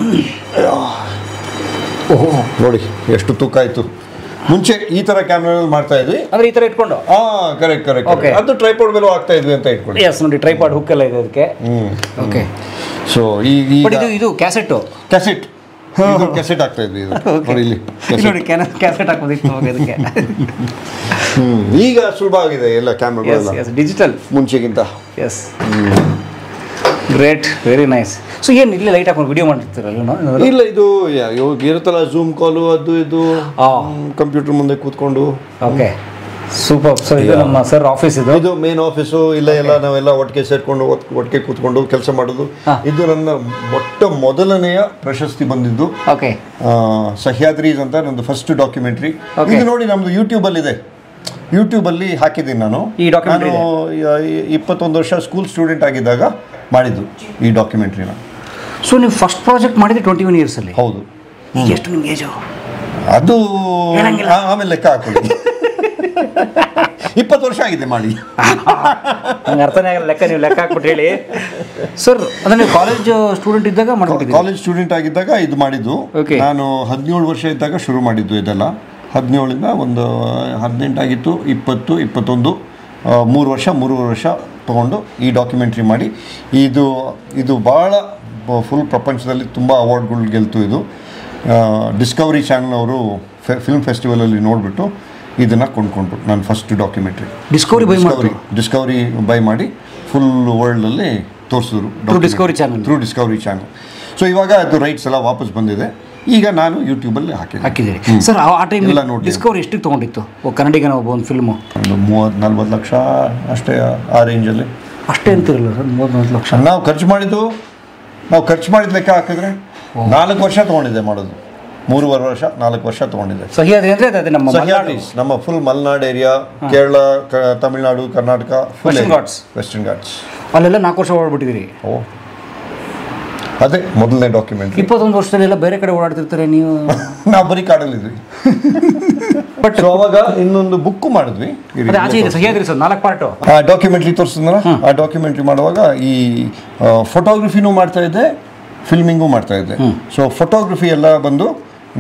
ನೋಡಿ ಎಷ್ಟು ತೂಕ ಆಯಿತು. ಮುಂಚೆ ಈ ಥರ ಕ್ಯಾಮ್ರಾ ಮಾಡ್ತಾ ಇದ್ವಿ, ಅಂದರೆ ಈ ಥರ ಇಟ್ಕೊಂಡು. ಕರೆಕ್ಟ್. ಅದು ಟ್ರೈಪಾಡ್ ಮೇಲೂ ಆಗ್ತಾ ಇದ್ವಿ ಅಂತ ಇಟ್ಕೊಂಡು. ಎಸ್, ನೋಡಿ ಟ್ರೈಪಾಡ್ ಹುಕ್ ಎಲ್ಲ ಇದೆ ಅದಕ್ಕೆ. ಓಕೆ. ಸೊ ಇದು ಕ್ಯಾಸೆಟ್ ಆಗ್ತಾ ಇದ್ವಿ. ನೋಡಿ ಇಲ್ಲಿ ನೋಡಿ ಕ್ಯಾಸೆಟ್ ಹಾಕೋದಿತ್ತು ಅದಕ್ಕೆ. ಈಗ ಸುಲಭ ಆಗಿದೆ ಎಲ್ಲ ಕ್ಯಾಮ್ರಾಗಳೆಲ್ಲ, ಡಿಜಿಟಲ್ ಮುಂಚೆಗಿಂತ. Yes, great, very nice. So ಏನು ಇಲ್ಲಿ ಲೈಟ್ ಹಾಕೊಂಡು ವಿಡಿಯೋ ಮಾಡ್ತಿರ್ತೀರಲ್ಲ? ಇಲ್ಲ, ಇದು ಇರುತ್ತಲ್ಲ ಝೂಮ್ ಕಾಲು, ಅದು ಇದು ಕಂಪ್ಯೂಟರ್ ಮುಂದೆ ಕೂತ್ಕೊಂಡು. Okay, super. ಸೊ ಇದು ನಮ್ಮ ಸರ್ ಆಫೀಸ್. ಇದು ಮೇನ್ ಆಫೀಸು. ಎಲ್ಲ ನಾವೆಲ್ಲ ಒಟ್ಟಿಗೆ ಸೇರ್ಕೊಂಡು ಒಟ್ಟಿಗೆ ಕೂತ್ಕೊಂಡು ಕೆಲಸ ಮಾಡೋದು. ಇದು ನನ್ನ ಮೊದಲನೆಯ ಪ್ರಶಸ್ತಿ ಬಂದಿದ್ದು. ಓಕೆ. ಸಹ್ಯಾದ್ರೀಸ್ ಅಂತ ನಂದು ಫಸ್ಟ್ ಡಾಕ್ಯುಮೆಂಟ್ರಿ. ಇದು ನೋಡಿ, ನಮ್ದು ಯೂಟ್ಯೂಬಲ್ಲಿದೆ. ಯೂಟ್ಯೂಬಲ್ಲಿ ಹಾಕಿದ್ದೀನಿ ನಾನು. ಈ documentary ನಾನು 21 ವರ್ಷ ಸ್ಕೂಲ್ ಸ್ಟೂಡೆಂಟ್ ಆಗಿದ್ದಾಗ ಮಾಡಿದ್ದು ಈ ಡಾಕ್ಯುಮೆಂಟ್ರಿನ. ಸೊ ನೀವು ಫಸ್ಟ್ ಪ್ರಾಜೆಕ್ಟ್ ಮಾಡಿದ್ರೆ 21 ಇಯರ್ಸಲ್ಲಿ? ಹೌದು. ಎಷ್ಟು ನಿಮ್ಗೆ ಏಜು? ಅದು ಆಮೇಲೆ ಲೆಕ್ಕ ಹಾಕೊಳ್ಳಿ. 20 ವರ್ಷ ಆಗಿದೆ ಮಾಡಿ. ನಂಗೆ ಅರ್ಥನೇ ಆಗಲ್ಲ ಲೆಕ್ಕ, ನೀವು ಲೆಕ್ಕ ಹಾಕ್ಬಿಟ್ಟು ಹೇಳಿ ಸರ್. ಅಂದರೆ ನೀವು ಕಾಲೇಜ್ ಸ್ಟೂಡೆಂಟ್ ಇದ್ದಾಗ ಮಾಡ್ಬಿಟ್ಟಿದ್ದೀರಿ? ಕಾಲೇಜ್ ಸ್ಟೂಡೆಂಟ್ ಆಗಿದ್ದಾಗ ಇದು ಮಾಡಿದ್ದು. ನಾನು 17 ವರ್ಷ ಇದ್ದಾಗ ಶುರು ಮಾಡಿದ್ದು ಇದೆಲ್ಲ. 17ಇಂದ ಒಂದು 18 ಆಗಿತ್ತು, 20, 21, 3 ವರ್ಷ ತೊಗೊಂಡು ಈ ಡಾಕ್ಯುಮೆಂಟ್ರಿ ಮಾಡಿ ಇದು ಭಾಳ ಫುಲ್ ಪ್ರಪಂಚದಲ್ಲಿ ತುಂಬ ಅವಾರ್ಡ್ಗಳು ಗೆಲ್ತು. ಇದು ಡಿಸ್ಕವರಿ ಚಾನಲ್ ಅವರು ಫಿಲ್ಮ್ ಫೆಸ್ಟಿವಲಲ್ಲಿ ನೋಡಿಬಿಟ್ಟು ಇದನ್ನು ಕೊಂಡ್ಕೊಂಡ್ರು ನಾನು ಫಸ್ಟ್ ಡಾಕ್ಯುಮೆಂಟ್ರಿ. ಡಿಸ್ಕವರಿ ಬೈ ಮಾಡಿ ಫುಲ್ ವರ್ಲ್ಡಲ್ಲಿ ತೋರಿಸಿದ್ರು ಥ್ರೂ ಡಿಸ್ಕವರಿ ಚಾನಲ್. ಸೊ ಇವಾಗ ಅದು ರೈಟ್ಸ್ ಎಲ್ಲ ವಾಪಸ್ ಬಂದಿದೆ. ಈಗ ನಾನು ಯೂಟ್ಯೂಬಲ್ಲಿ ಹಾಕಿದ್ದೀರಿ ಸರ್. ಆ ಟೈಮ್ ಎಲ್ಲ ನೋಡಿ ಡಿಸ್ಕವರಿ ಎಷ್ಟಿಗೆ ತೊಗೊಂಡಿತ್ತು ಕನ್ನಡಿಗನ ಒಂದು ಫಿಲ್ಮು? ಒಂದು 30-40 ಲಕ್ಷ ಅಷ್ಟೇ, ಆ ರೇಂಜಲ್ಲಿ. ಅಷ್ಟೇ ಅಂತಿರಲ್ಲ ಸರ್? 30-40 ಲಕ್ಷ ನಾವು ಖರ್ಚು ಮಾಡಿದ ಲೆಕ್ಕ ಹಾಕಿದ್ರೆ 4 ವರ್ಷ ತೊಗೊಂಡಿದ್ದೆ ಮಾಡೋದು. 3.5 ವರ್ಷ 4 ವರ್ಷ ತೊಗೊಂಡಿದ್ದೆ. ಸಹ್ಯಾದ್ರಿ ಅಂದರೆ ಅದೇ ನಮ್ಮ full Malenadu area, Kerala, Tamil Nadu, Karnataka, western Ghats ಅಲ್ಲೆಲ್ಲ 4 ವರ್ಷ ಓಡಾಡ್ಬಿಟ್ಟಿದ್ದೀರಿ. ಓ, ಅದೇ ಮೊದಲನೇ ಡಾಕ್ಯುಮೆಂಟ್. 21 ವರ್ಷದಲ್ಲೆಲ್ಲ ಬೇರೆ ಕಡೆ ಓಡಾಡ್ತಿರ್ತಾರೆ ನೀವು? ನಾವು ಬರೀ ಕಾಡಲ್ಲಿದ್ವಿ. ಬಟ್ ಅವಾಗ ಇನ್ನೊಂದು ಬುಕ್ ಮಾಡಿದ್ವಿ ಸಹ್ಯಾದ್ರಿ ಸರ್, 4 ಪಾರ್ಟು. ಆ ಡಾಕ್ಯುಮೆಂಟ್ರಿ ತೋರಿಸಿದ್ನಲ್ಲ, ಆ ಡಾಕ್ಯುಮೆಂಟ್ರಿ ಮಾಡುವಾಗ ಈ ಫೋಟೋಗ್ರಫಿನೂ ಮಾಡ್ತಾ ಇದ್ದೆ, ಫಿಲ್ಮಿಂಗು ಮಾಡ್ತಾ ಇದ್ದೆ. ಸೊ ಫೋಟೋಗ್ರಫಿ ಎಲ್ಲ ಬಂದು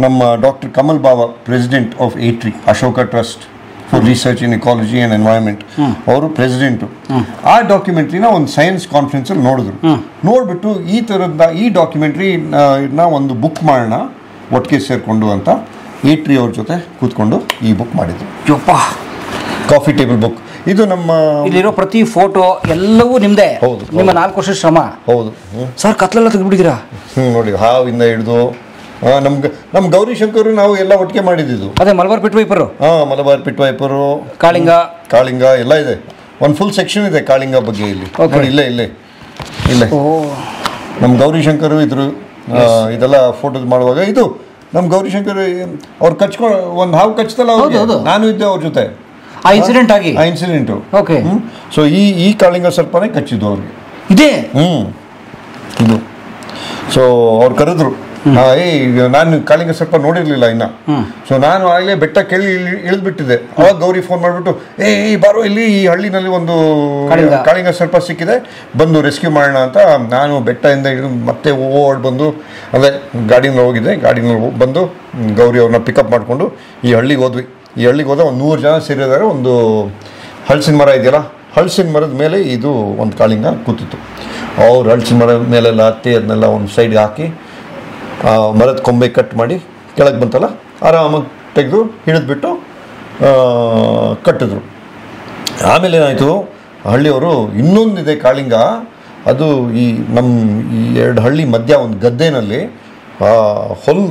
ನಮ್ಮ doctor Kamal Bawa, president of ATREE Ashoka trust for research in ecology and environment, ಅವರು ಪ್ರೆಸಿಡೆಂಟು. ಆ ಡಾಕ್ಯುಮೆಂಟ್ರಿನ ಒಂದು ಸೈನ್ಸ್ ಕಾನ್ಫರೆನ್ಸಲ್ಲಿ ನೋಡಿಬಿಟ್ಟು ಈ ಡಾಕ್ಯುಮೆಂಟ್ರಿನ ಒಂದು ಬುಕ್ ಮಾಡೋಣ ಒಟ್ಟಿಗೆ ಸೇರಿಕೊಂಡು ಅಂತ ಏಟ್ರಿ ಅವ್ರ ಜೊತೆ ಕೂತ್ಕೊಂಡು ಈ ಬುಕ್ ಮಾಡಿದ್ರು. Coffee table book. ಇದು ನಮ್ಮ ಇಲ್ಲಿರೋ ಪ್ರತಿ ಫೋಟೋ ಎಲ್ಲವೂ ನಿಮ್ಮದೇ? ಹೌದು. ನಿಮ್ಮ 4 ವರ್ಷ ಶ್ರಮ? ಹೌದು ಸರ್. ಕತ್ಲೆಲ್ಲ ತೆಗೆದುಬಿಟ್ಟಿದ್ದೀರಾ? ನೋಡಿ, ಹಾವಿಂದ ಹಿಡಿದು ನಮ್ಮ ಗೌರಿಶಂಕರ್ ನಾವು ಎಲ್ಲ ಒಟ್ಟಿಗೆ ಮಾಡಿದ್ದು. ಅದೇ Malabar pit viper? Malabar pit viper, ಕಾಳಿಂಗ ಎಲ್ಲ ಇದೆ. ಒಂದು ಫುಲ್ ಸೆಕ್ಷನ್ ಇದೆ ಕಾಳಿಂಗ ಬಗ್ಗೆ ಇಲ್ಲಿ. ಇಲ್ಲೇ ನಮ್ಮ ಗೌರಿಶಂಕರ್ ಇದ್ರು. ಇದೆಲ್ಲ ಫೋಟೋಸ್ ಮಾಡುವಾಗ ಇದು ನಮ್ಮ ಗೌರಿಶಂಕರ್ ಅವ್ರು ಒಂದು ಹಾವು ಕಚ್ತಲ್ಲ ಅವ್ರಿಗೆ, ನಾನು ಇದ್ದೆ ಅವ್ರ ಜೊತೆ. ಆ ಇನ್ಸಿಡೆಂಟು. ಓಕೆ. ಸೊ ಈ ಕಾಳಿಂಗ ಸರ್ಪನೇ ಕಚ್ಚಿದ್ದು ಅವ್ರಿಗೆ. ಇದೇ ಇದು. ಸೊ ಅವ್ರು ಕರೆದ್ರು, ನಾನು ಕಾಳಿಂಗ ಸರ್ಪ ನೋಡಿರ್ಲಿಲ್ಲ ಇನ್ನ. ಸೊ ನಾನು ಆಗಲೇ ಬೆಟ್ಟ ಕೇಳಿ ಇಳಿದ್ಬಿಟ್ಟಿದ್ದೆ. ಅವಾಗ ಗೌರಿ ಫೋನ್ ಮಾಡಿಬಿಟ್ಟು, ಬಾರೋ ಇಲ್ಲಿ ಈ ಹಳ್ಳಿನಲ್ಲಿ ಒಂದು ಕಾಳಿಂಗ ಸರ್ಪ ಸಿಕ್ಕಿದೆ, ಬಂದು ರೆಸ್ಕ್ಯೂ ಮಾಡೋಣ ಅಂತ. ನಾನು ಬೆಟ್ಟದಿಂದ ಇಳಿದು ಮತ್ತೆ ಓಡ್ ಬಂದು, ಅದೇ ಗಾಡಿನಲ್ಲಿ ಹೋಗಿದ್ದೆ. ಗಾಡಿನಲ್ಲಿ ಬಂದು ಗೌರಿ ಅವ್ರನ್ನ ಪಿಕಪ್ ಮಾಡಿಕೊಂಡು ಈ ಹಳ್ಳಿಗೆ ಹೋದ್ವಿ. ಈ ಹಳ್ಳಿಗೆ ಹೋದ ಒಂದು 100 ಜನ ಸೇರಿದ್ದಾರೆ. ಒಂದು ಹಲಸಿನ ಮರ ಇದೆಯಲ್ಲ, ಹಲಸಿನ ಮರದ ಮೇಲೆ ಇದು ಒಂದು ಕಾಳಿಂಗ ಕೂತಿತ್ತು. ಅವ್ರು ಹಲಸಿನ ಮರದ ಮೇಲೆಲ್ಲ ಹತ್ತಿ ಅದನ್ನೆಲ್ಲ ಒಂದು ಸೈಡ್ಗೆ ಹಾಕಿ ಮರದ ಕೊಂಬೆ ಕಟ್ ಮಾಡಿ ಕೆಳಗೆ ಬಂತಲ್ಲ, ಆರಾಮಾಗಿ ತೆಗೆದು ಹಿಡಿದ್ಬಿಟ್ಟು ಕಟ್ಟಿದ್ರು. ಆಮೇಲೆ ಏನಾಯಿತು, ಹಳ್ಳಿಯವರು ಇನ್ನೊಂದಿದೆ ಕಾಳಿಂಗ, ಅದು ಈ 2 ಹಳ್ಳಿ ಮಧ್ಯ ಒಂದು ಗದ್ದೆನಲ್ಲಿ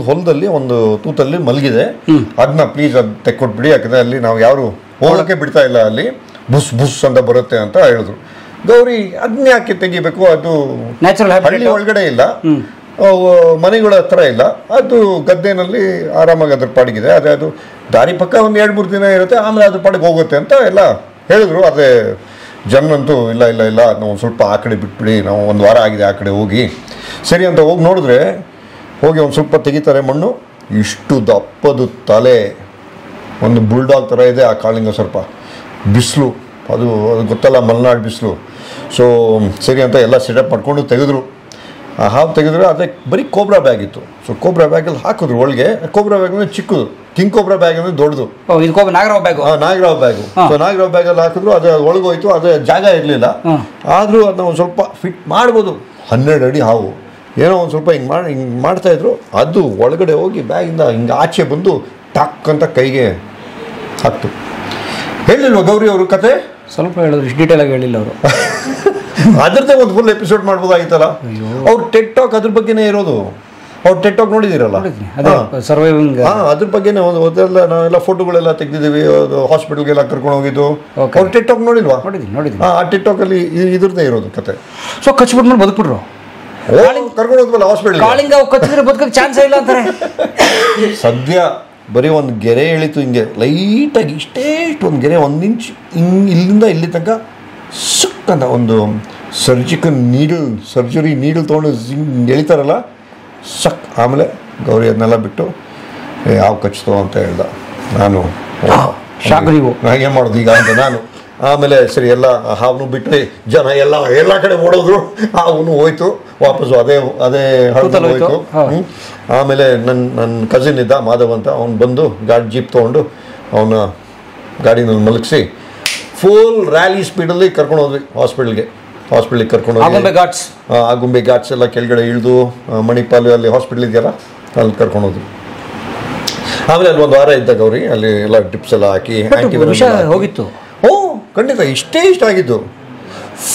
ಹೊಲದಲ್ಲಿ ಒಂದು ತೂತಲ್ಲಿ ಮಲಗಿದೆ. ಅದನ್ನ ಪ್ಲೀಸ್ ಅದು ತೆಕ್ಕೊಟ್ಬಿಡಿ, ಯಾಕಂದರೆ ಅಲ್ಲಿ ನಾವು ಯಾರು ಹೋಗೋಕ್ಕೆ ಬಿಡ್ತಾ ಇಲ್ಲ, ಅಲ್ಲಿ ಬುಸ್ ಅಂತ ಬರುತ್ತೆ ಅಂತ ಹೇಳಿದ್ರು. ಗೌರಿ ಅದನ್ನ ಯಾಕೆ ತೆಗಿಬೇಕು, ಅದು ಹಳ್ಳಿ ಒಳಗಡೆ ಇಲ್ಲ, ಮನೆಗಳ ಹತ್ರ ಇಲ್ಲ, ಅದು ಗದ್ದೆನಲ್ಲಿ ಆರಾಮಾಗಿ ಅದ್ರ ಪಾಡಿಗಿದೆ. ಅದು ದಾರಿ ಪಕ್ಕ ಒಂದು 2-3 ದಿನ ಇರುತ್ತೆ, ಆಮೇಲೆ ಅದ್ರ ಪಾಡಿಗೆ ಹೋಗುತ್ತೆ ಅಂತ ಎಲ್ಲ ಹೇಳಿದ್ರು. ಅದೇ ಜನಂತೂ ಇಲ್ಲ ನಾವು ಒಂದು ಸ್ವಲ್ಪ ಆ ಕಡೆ ಬಿಟ್ಬಿಡಿ, ನಾವು 1 ವಾರ ಆಗಿದೆ ಆ ಕಡೆ ಹೋಗಿ, ಸರಿ ಅಂತ ಹೋಗಿ ನೋಡಿದ್ರೆ, ಹೋಗಿ ಒಂದು ಸ್ವಲ್ಪ ತೆಗಿತಾರೆ ಮಣ್ಣು, ಇಷ್ಟು ದಪ್ಪದು ತಲೆ, ಒಂದು ಬುಲ್ಡಾಗ್ ಥರ ಇದೆ ಆ ಕಾಳಿಂಗ ಸರ್ಪ. ಬಿಸಿಲು, ಅದು ಗೊತ್ತಲ್ಲ ಮಲೆನಾಡು ಬಿಸಿಲು. ಸೊ ಸರಿ ಅಂತ ಎಲ್ಲ ಸೆಟಪ್ ಮಾಡ್ಕೊಂಡು ತೆಗೆದ್ರು. ಆ ಹಾವು ತೆಗೆದ್ರೆ ಅದೇ ಬರೀ ಕೋಬ್ರಾ ಬ್ಯಾಗ್ ಇತ್ತು. ಸೊ ಕೋಬ್ರಾ ಬ್ಯಾಗಲ್ಲಿ ಹಾಕಿದ್ರು ಒಳಗೆ. ಕೋಬ್ರಾ ಬ್ಯಾಗ್ ಅಂದರೆ ಚಿಕ್ಕದು, ಕಿಂಗ್ ಕೋಬ್ರಾ ಬ್ಯಾಗ್ ಅಂದರೆ ದೊಡ್ಡದು, ನಾಗರಾವ್ ಬ್ಯಾಗು. ಸೊ ನಾಗರಾವ್ ಬ್ಯಾಗಲ್ಲಿ ಹಾಕಿದ್ರು, ಅದು ಒಳಗೋಯ್ತು. ಅದೇ ಜಾಗ ಇರಲಿಲ್ಲ, ಆದರೂ ಅದನ್ನ ಒಂದು ಸ್ವಲ್ಪ ಫಿಟ್ ಮಾಡ್ಬೋದು. 12 ಅಡಿ ಹಾವು, ಏನೋ ಒಂದು ಸ್ವಲ್ಪ ಹಿಂಗೆ ಮಾಡ್ತಾಯಿದ್ರು. ಅದು ಒಳಗಡೆ ಹೋಗಿ ಬ್ಯಾಗಿಂದ ಹಿಂಗೆ ಆಚೆ ಬಂದು ಟಕ್ ಅಂತ ಕೈಗೆ ಹಾಕ್ತು. ಹೇಳಿಲ್ವ ಗೌರಿ ಅವರು ಕತೆ? ಸ್ವಲ್ಪ ಹೇಳಿದ್ರು, ಇಷ್ಟು ಡೀಟೇಲಾಗಿ ಹೇಳಿಲ್ಲ ಅವರು. ಅದ್ರದ್ದೇ ಒಂದು ಫುಲ್ ಎಪಿಸೋಡ್ ಮಾಡ್ಬೋದಾಗಿತ್ತಲ್ಲ. ಅವ್ರು ಟೆಡ್ ಟಾಕ್ ಅದ್ರ ಬಗ್ಗೆನೇ ಇರೋದು. ಅವ್ರು ಟೆಡ್ ಟಾಕ್ ನೋಡಿದಿರಲ್ಲ, ಸರ್ವೈವಿಂಗ್, ಅದ್ರ ಬಗ್ಗೆನೇ ಅದೆಲ್ಲ ನಾವೆಲ್ಲ ಫೋಟೋಗಳೆಲ್ಲ ತೆಗೆದಿದ್ದೀವಿ. ಹಾಸ್ಪಿಟಲ್ಗೆಲ್ಲ ಕರ್ಕೊಂಡು ಹೋಗಿದ್ದು. ಅವ್ರು ಟೆಡ್ ಟಾಕ್ ನೋಡಿಲ್ವಾ? ನೋಡಿದ್ವಿ. ಆ ಟೆಡ್ ಟಾಕಲ್ಲಿ ಇದ್ರದ್ದೇ ಇರೋದು ಕತೆ. ಸೊ ಕಚ್ಬಿಟ್ಮೇಲೆ ಬದುಕ್ಬಿಟ್ರು, ಕರ್ಕೊಂಡು ಹೋದ್ವಲ್ಲ ಹಾಸ್ಪಿಟಲ್. ಕಾಳಿಂಗ ಕಚ್ಚಿದ್ರೆ ಬದುಕಕ್ಕೆ ಚಾನ್ಸ್ ಇಲ್ಲ ಅಂತಾರೆ. ಸದ್ಯ ಬರೀ ಒಂದು ಗೆರೆ ಎಳಿತು ಹಿಂಗೆ ಲೈಟಾಗಿ ಇಷ್ಟು ಒಂದು ಗೆರೆ 1 ಇಂಚ್ ಇಲ್ಲಿಂದ ಇಲ್ಲಿ ತನಕ ಸುಕ್ ಅಂತ ಒಂದು ಸರ್ಜರಿ ನೀಡಲ್ ತೊಗೊಂಡು ಎಳಿತಾರಲ್ಲ ಸಕ್. ಆಮೇಲೆ ಗೌರಿ ಅದನ್ನೆಲ್ಲ ಬಿಟ್ಟು ಯಾವ ಕಚ್ತೋ ಅಂತ ಹೇಳ್ದ. ನಾನು ಏನು ಮಾಡೋದು ಈಗ ಅಂತ ನಾನು. ಆಮೇಲೆ ಸರಿ ಎಲ್ಲ ಹಾವನು ಬಿಟ್ಟರೆ ಜನ ಎಲ್ಲ ಕಡೆ ಓಡೋದ್ರು. ಅವನು ಹೋಯ್ತು ವಾಪಸ್ಸು ಅದೇ ಹೋಯ್ತು. ಆಮೇಲೆ ನನ್ನ ಕಸಿನ್ ಇದ್ದ ಮಾಧವ್ ಅಂತ, ಅವ್ನು ಬಂದು ಜೀಪ್ ತೊಗೊಂಡು ಅವನ ಗಾಡಿನಲ್ಲಿ ಮಲಗಿಸಿ ಫುಲ್ ರ್ಯಾಲಿ ಸ್ಪೀಡಲ್ಲಿ ಕರ್ಕೊಂಡು ಹೋದ್ವಿ ಹಾಸ್ಪಿಟ್ಲಿಗೆ ಕರ್ಕೊಂಡು ಹೋಗಿ ಆಗುಂಬೆ ಘಾಟ್ಸ್ ಎಲ್ಲ ಕೆಳಗಡೆ ಇಳಿದು ಮಣಿಪಾಲ್ ಅಲ್ಲಿ ಹಾಸ್ಪಿಟ್ಲ್ ಇದೆಯಲ್ಲ ಅಲ್ಲಿ ಕರ್ಕೊಂಡು ಹೋದ್ವಿ. ಆಮೇಲೆ ಅಲ್ಲಿ 1 ವಾರ ಇದ್ದ ಗೌರಿ, ಅಲ್ಲಿ ಎಲ್ಲ ಟಿಪ್ಸ್ ಎಲ್ಲ ಹಾಕಿ ಹೋಗಿತ್ತು. ಖಂಡಿತ ಇಷ್ಟ ಆಗಿದ್ದು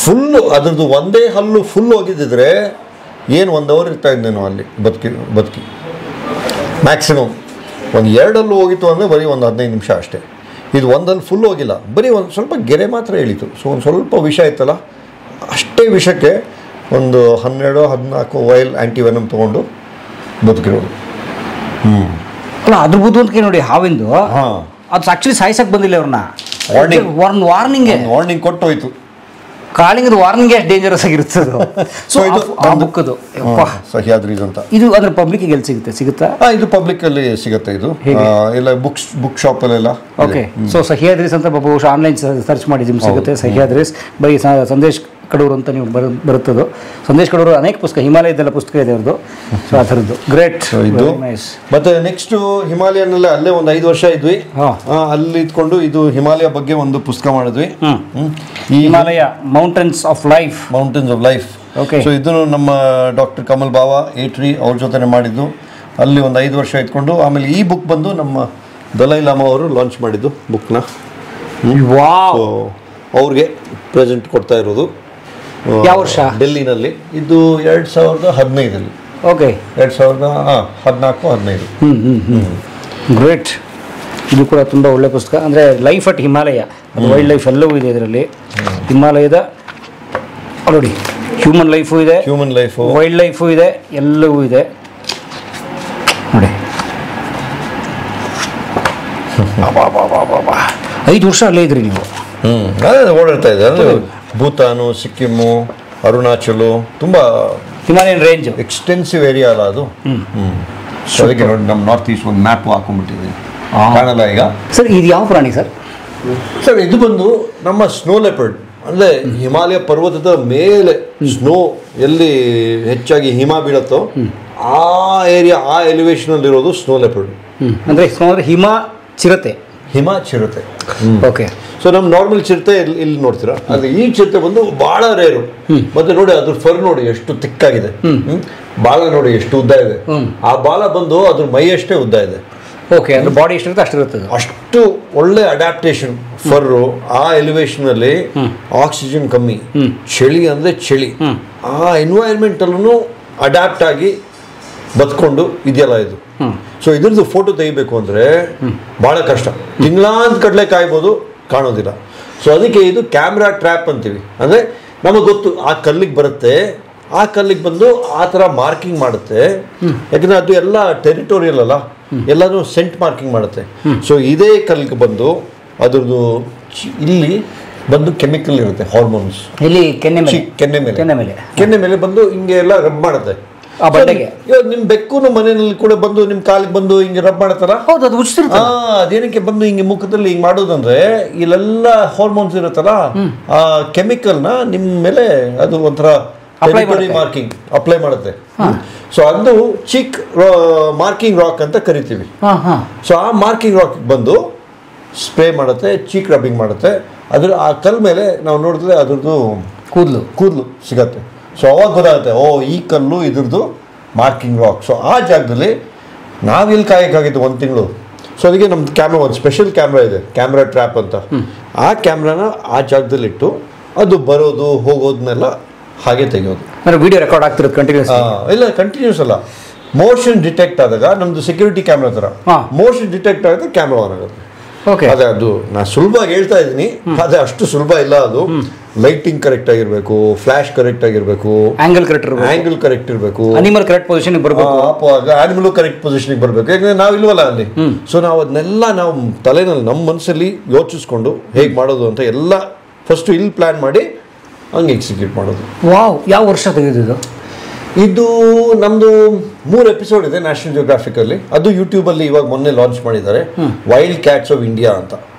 ಫುಲ್ಲು. ಅದ್ರದ್ದು ಒಂದೇ ಹಲ್ಲು ಫುಲ್ ಹೋಗಿದ್ದಿದ್ರೆ ಏನು 1 ಅವರ್ ಇರ್ತಾ ಇದ್ದೇನೋ ಅಲ್ಲಿ ಬದುಕಿ ಮ್ಯಾಕ್ಸಿಮಮ್. 2 ಹಲ್ಲು ಹೋಗಿತ್ತು ಅಂದರೆ ಬರೀ ಒಂದು 15 ನಿಮಿಷ ಅಷ್ಟೇ. ಇದು 1 ಹಲ್ಲು ಫುಲ್ ಹೋಗಿಲ್ಲ, ಬರೀ ಒಂದು ಸ್ವಲ್ಪ ಗೆರೆ ಮಾತ್ರ ಎಳೀತು. ಸೊ ಒಂದು ಸ್ವಲ್ಪ ವಿಷ ಇತ್ತಲ್ಲ, ಅಷ್ಟೇ ವಿಷಕ್ಕೆ ಒಂದು 12-14 ವೈಲ್ ಆ್ಯಂಟಿವೆನಮ್ ತೊಗೊಂಡು ಬದುಕಿರೋದು. ಅಲ್ಲ ಅದ್ರ ಬುದ್ಧಿವಂತಿಕೆ ನೋಡಿ ಹಾವಿಂದು. ಅದು ಆಕ್ಚುಲಿ ಸಾಯಿಸಕ್ಕೆ ಬಂದಿಲ್ಲ ಅವ್ರನ್ನ, ವಾರ್ನಿಂಗ್ ಕೊಟ್ಟೋಯ್ತು. ಕಾಳಿಂಗದ ವಾರ್ನಿಂಗ್ ಎಷ್ಟು ಡೇಂಜರಸ್ ಆಗಿರ್ತದೆ. ಸೊ ಇದು ಆ ಬುಕ್ ಅದು ಸಹ್ಯಾದ್ರೀಸ್ ಅಂತ. ಇದು ಅಂದ್ರೆ ಪಬ್ಲಿಕ್ಗೆ ಎಲ್ಲಿ ಸಿಗುತ್ತಾ? ಇದು ಪಬ್ಲಿಕ್ ಅಲ್ಲಿ ಸಿಗುತ್ತೆ. ಇದು ಎಲ್ಲ ಬುಕ್ ಶಾಪ್ ಅಲ್ಲೆಲ್ಲ. ಓಕೆ. ಸೊ ಸಹ್ಯಾದ್ರೀಸ್ ಅಂತ ಬಹುಶಃ ಆನ್ಲೈನ್ ಸರ್ಚ್ ಮಾಡಿ ನಿಮ್ಗೆ ಸಿಗುತ್ತೆ. ಸಹ್ಯಾದ್ರೀಸ್ ಬೈ ಸಂದೇಶ್ ಕಡೂರು ಅಂತ ನೀವು ಬರುತ್ತದು. ಸಂದೇಶ್ ಕಡೂರು ಅನೇಕ ಪುಸ್ತಕ, ಹಿಮಾಲಯದೆಲ್ಲ ಪುಸ್ತಕ ಇದೆ ಅವ್ರದ್ದು. ಸೊ ಆ ಥರದ್ದು ಗ್ರೇಟ್. ಇದು ಮತ್ತೆ ನೆಕ್ಸ್ಟ್ ಹಿಮಾಲಯನಲ್ಲೇ ಅಲ್ಲೇ ಒಂದು 5 ವರ್ಷ ಇದ್ವಿ. ಅಲ್ಲಿ ಇದ್ಕೊಂಡು ಇದು ಹಿಮಾಲಯ ಬಗ್ಗೆ ಒಂದು ಪುಸ್ತಕ ಮಾಡಿದ್ವಿ. ಈ Himalaya mountains of life. Okay. So ಇದನ್ನು ನಮ್ಮ ಡಾಕ್ಟರ್ ಕಮಲ್ ಬಾವಾ ಏಟ್ರಿ ಅವ್ರ ಜೊತೆ ಮಾಡಿದ್ದು. ಅಲ್ಲಿ ಒಂದು 5 ವರ್ಷ ಇದ್ಕೊಂಡು ಆಮೇಲೆ ಈ ಬುಕ್ ಬಂದು ನಮ್ಮ ದಲೈ ಲಾಮಾ ಅವರು ಲಾಂಚ್ ಮಾಡಿದ್ದು ಬುಕ್ನ. ಅವ್ರಿಗೆ ಪ್ರೆಸೆಂಟ್ ಕೊಡ್ತಾ ಇರೋದು. ಯಾವ ವರ್ಷ? ಡೆಲ್ಲಿನಲ್ಲಿ. ಇದು 2015. ಓಕೆ. 2014-15. ಗ್ರೇಟ್. ಇದು ಕೂಡ ತುಂಬ ಒಳ್ಳೆ ಪುಸ್ತಕ. ಅಂದರೆ ಲೈಫ್ ಅಟ್ ಹಿಮಾಲಯ, ಅದು ವೈಲ್ಡ್ ಲೈಫ್ ಎಲ್ಲವೂ ಇದೆ ಇದರಲ್ಲಿ. ಹಿಮಾಲಯದ ನೋಡಿ ಹ್ಯೂಮನ್ ಲೈಫು ಇದೆ, ವೈಲ್ಡ್ ಲೈಫು ಇದೆ, ಎಲ್ಲವೂ ಇದೆ ನೋಡಿ. 5 ವರ್ಷ ಅಲ್ಲೇ ಇದ್ರಿ ನೀವು. ಓಡಾಡ್ತಾ ಇದ್ದಾರೆ. ಭೂತಾನು, ಸಿಕ್ಕಿಮು, ಅರುಣಾಚಲು, ತುಂಬ ಹಿಮಾಲಯನ್ ರೇಂಜ್ ಎಕ್ಸ್ಟೆನ್ಸಿವ್ ಏರಿಯಾ ಅಲ್ಲ ಅದು. ಅದಕ್ಕೆ ನೋಡಿ ನಮ್ಮ ನಾರ್ತ್ ಈಸ್ಟ್ ಒಂದು ಮ್ಯಾಪ್ ಹಾಕೊಂಡ್ಬಿಟ್ಟಿದ್ದೀವಿ, ಕಾಣಲ್ಲ ಈಗ. ಸರ್ ಇದು ಯಾವ ಪ್ರಾಣಿ ಸರ್? ಸರ್ ಇದು ಬಂದು ನಮ್ಮ ಸ್ನೋ ಲೆಪರ್ಡ್. ಅಂದರೆ ಹಿಮಾಲಯ ಪರ್ವತದ ಮೇಲೆ ಸ್ನೋ ಎಲ್ಲಿ ಹೆಚ್ಚಾಗಿ ಹಿಮ ಬೀಳುತ್ತೋ ಆ ಏರಿಯಾ, ಆ ಎಲಿವೇಶನಲ್ಲಿರೋದು ಸ್ನೋ ಲೆಪರ್ಡ್. ಅಂದರೆ ಸ್ನೋ ಅಂದರೆ ಹಿಮ ಚಿರತೆ. ಓಕೆ. ಸೊ ನಮ್ಮ ನಾರ್ಮಲ್ ಚಿರತೆ ಇಲ್ಲಿ ನೋಡ್ತೀರಾ, ಅದು ಈ ಚಿರತೆ ಬಂದು ಬಹಳ ರೇರು. ಮತ್ತೆ ನೋಡಿ ಅದ್ರ ಫರ್ ನೋಡಿ ಎಷ್ಟು ತಿಕ್ಕಾಗಿದೆ, ಬಾಲ ನೋಡಿ ಎಷ್ಟು ಉದ್ದ ಇದೆ. ಆ ಬಾಲ ಬಂದು ಅದ್ರ ಮೈ ಅಷ್ಟೇ ಉದ್ದ ಇದೆ. ಓಕೆ. ಅಂದ್ರೆ ಬಾಡಿ ಎಷ್ಟಿರುತ್ತೆ ಅಷ್ಟಿರುತ್ತೆ. ಅಷ್ಟು ಒಳ್ಳೆ ಅಡ್ಯಾಪ್ಟೇಷನ್ ಫರ್ರು. ಆ ಎಲಿವೇಶನ್ ಅಲ್ಲಿ ಆಕ್ಸಿಜನ್ ಕಮ್ಮಿ, ಚಳಿ ಅಂದ್ರೆ ಚಳಿ, ಆ ಎನ್ವೈರ್ಮೆಂಟ್ ಅಲ್ಲೂ ಅಡ್ಯಾಪ್ಟ್ ಆಗಿ ಬದುಕೊಂಡು ಇದೆಯಲ್ಲ ಇದು. ಸೊ ಇದ್ರದ್ದು ಫೋಟೋ ತೆಗಿಬೇಕು ಅಂದ್ರೆ ಬಹಳ ಕಷ್ಟ. ತಿಂಗಳಾಂತ ಕಡಲೆ ಕಾಯ್ಬೋದು, ಕಾಣೋದಿಲ್ಲ. ಸೊ ಅದಕ್ಕೆ ಇದು ಕ್ಯಾಮ್ರಾ ಟ್ರ್ಯಾಪ್ ಅಂತೀವಿ. ಅಂದರೆ ನಮಗೆ ಗೊತ್ತು ಆ ಕಲ್ಲಿಗೆ ಬರುತ್ತೆ, ಆ ಕಲ್ಲಿಗೆ ಬಂದು ಆ ಥರ ಮಾರ್ಕಿಂಗ್ ಮಾಡುತ್ತೆ. ಯಾಕಂದರೆ ಅದು ಎಲ್ಲ ಟೆರಿಟೋರಿಯಲ್ ಅಲ್ಲ, ಎಲ್ಲನೂ ಸೆಂಟ್ ಮಾರ್ಕಿಂಗ್ ಮಾಡುತ್ತೆ. ಸೊ ಇದೇ ಕಲ್ಲಿಗೆ ಬಂದು ಅದ್ರದ್ದು ಇಲ್ಲಿ ಬಂದು ಕೆಮಿಕಲ್ ಇರುತ್ತೆ, ಹಾರ್ಮೋನ್ಸ್. ಇಲ್ಲಿ ಕೆನ್ನೆ ಮೇಲೆ ಬಂದು ಹಿಂಗೆ ಎಲ್ಲ ರಬ್ ಮಾಡುತ್ತೆ. ನಿಮ್ ಬೆಕ್ಕು ಮನೆಯಲ್ಲಿ ಕೂಡ ಬಂದು ನಿಮ್ ಕಾಲಿಗೆ ಬಂದು ಹಿಂಗೆ ರಬ್ ಮಾಡತ್ತಲ್ಲ, ಅದೇನಕ್ಕೆ ಬಂದು ಹಿಂಗೆ ಮುಖದಲ್ಲಿ ಹಿಂಗೆ ಮಾಡೋದಂದ್ರೆ ಇಲ್ಲೆಲ್ಲ ಹಾರ್ಮೋನ್ಸ್ ಇರುತ್ತಲ್ಲ, ಆ ಕೆಮಿಕಲ್ ನ ನಿಮ್ ಮೇಲೆ ಅದು ಒಂಥರ ಮಾರ್ಕಿಂಗ್ ಅಪ್ಲೈ ಮಾಡುತ್ತೆ. ಸೊ ಅದು ಚೀಕ್ ಮಾರ್ಕಿಂಗ್ ರಾಕ್ ಅಂತ ಕರಿತೀವಿ. ಸೊ ಆ ಮಾರ್ಕಿಂಗ್ ರಾಕ್ ಬಂದು ಸ್ಪ್ರೇ ಮಾಡುತ್ತೆ, ಚೀಕ್ ರಬ್ಬಿಂಗ್ ಮಾಡುತ್ತೆ. ಅದ್ರ ಆ ಕಲ್ ಮೇಲೆ ನಾವು ನೋಡಿದ್ರೆ ಅದ್ರದ್ದು ಕೂದಲು ಸಿಗತ್ತೆ. ಸೊ ಅವಾಗ ಗೊತ್ತಾಗುತ್ತೆ, ಓ ಈ ಕಲ್ಲು ಇದ್ರದ್ದು ಮಾರ್ಕಿಂಗ್ ರಾಕ್. ಸೊ ಆ ಜಾಗದಲ್ಲಿ ನಾವಿಲ್ಲಿ ಕಾಯಕ್ಕಾಗಿತ್ತು 1 ತಿಂಗಳು. ಸೊ ಅದಕ್ಕೆ ನಮ್ದು ಕ್ಯಾಮ್ರಾ, ಒಂದು ಸ್ಪೆಷಲ್ ಕ್ಯಾಮ್ರಾ ಇದೆ, ಕ್ಯಾಮ್ರಾ ಟ್ರ್ಯಾಪ್ ಅಂತ. ಆ ಕ್ಯಾಮ್ರಾನ ಆ ಜಾಗದಲ್ಲಿ ಇಟ್ಟು ಅದು ಬರೋದು ಹೋಗೋದನ್ನೆಲ್ಲ ಹಾಗೆ ತೆಗೆಯೋದು. ವಿಡಿಯೋ ರೆಕಾರ್ಡ್ ಆಗ್ತಿರೋದು ಕಂಟಿನ್ಯೂಸ್? ಇಲ್ಲ, ಕಂಟಿನ್ಯೂಸ್ ಅಲ್ಲ. ಮೋಷನ್ ಡಿಟೆಕ್ಟ್ ಆದಾಗ ನಮ್ದು ಸೆಕ್ಯೂರಿಟಿ ಕ್ಯಾಮ್ರಾ ಥರ ಮೋಷನ್ ಡಿಟೆಕ್ಟ್ ಆಗುತ್ತೆ, ಕ್ಯಾಮ್ರಾ ಆನ್ ಆಗುತ್ತೆ. ಅದೇ ಅದು ನಾನು ಸುಲಭವಾಗಿ ಹೇಳ್ತಾ ಇದ್ದೀನಿ, ಅದೇ ಅಷ್ಟು ಸುಲಭ ಇಲ್ಲ ಅದು. ಲೈಟಿಂಗ್ ಕರೆಕ್ಟ್ ಆಗಿರಬೇಕು, ಫ್ಲಾಶ್ ಕರೆಕ್ಟ್ ಆಗಿರಬೇಕು, ಆಂಗಲ್ ಕರೆಕ್ಟ್ ಇರಬೇಕು, ಅನಿಮಲ್ ಕರೆಕ್ಟ್ ಪೊಸಿಷನ್ ಬರಬೇಕು, ಆನಿಮಲ್ ಕರೆಕ್ಟ್ ಪೊಸಿಷನ್ಗೆ ಬರಬೇಕು. ಯಾಕಂದ್ರೆ ನಾವು ಇಲ್ವಲ್ಲ ಅಲ್ಲಿ. ಸೊ ನಾವು ಅದನ್ನೆಲ್ಲ ನಾವು ತಲೆನಲ್ಲಿ ನಮ್ಮ ಮನಸ್ಸಲ್ಲಿ ಯೋಚಿಸ್ಕೊಂಡು ಹೇಗೆ ಮಾಡೋದು ಅಂತ ಎಲ್ಲ ಫಸ್ಟ್ ಇಲ್ಲಿ ಪ್ಲಾನ್ ಮಾಡಿ ಹಂಗೆ ಎಕ್ಸಿಕ್ಯೂಟ್ ಮಾಡೋದು. ವಾವ್, ಯಾವ ವರ್ಷ ತೆಗೆದಿದ್ದು ಇದು? ನಮ್ದು 3 ಎಪಿಸೋಡ್ ಇದೆ ನ್ಯಾಷನಲ್ ಜಿಯೋಗ್ರಾಫಿಕಲ್ಲಿ. ಅದು ಯೂಟ್ಯೂಬಲ್ಲಿ ಇವಾಗ ಮೊನ್ನೆ ಲಾಂಚ್ ಮಾಡಿದ್ದಾರೆ, ವೈಲ್ಡ್ ಕ್ಯಾಟ್ಸ್ ಆಫ್ ಇಂಡಿಯಾ ಅಂತ.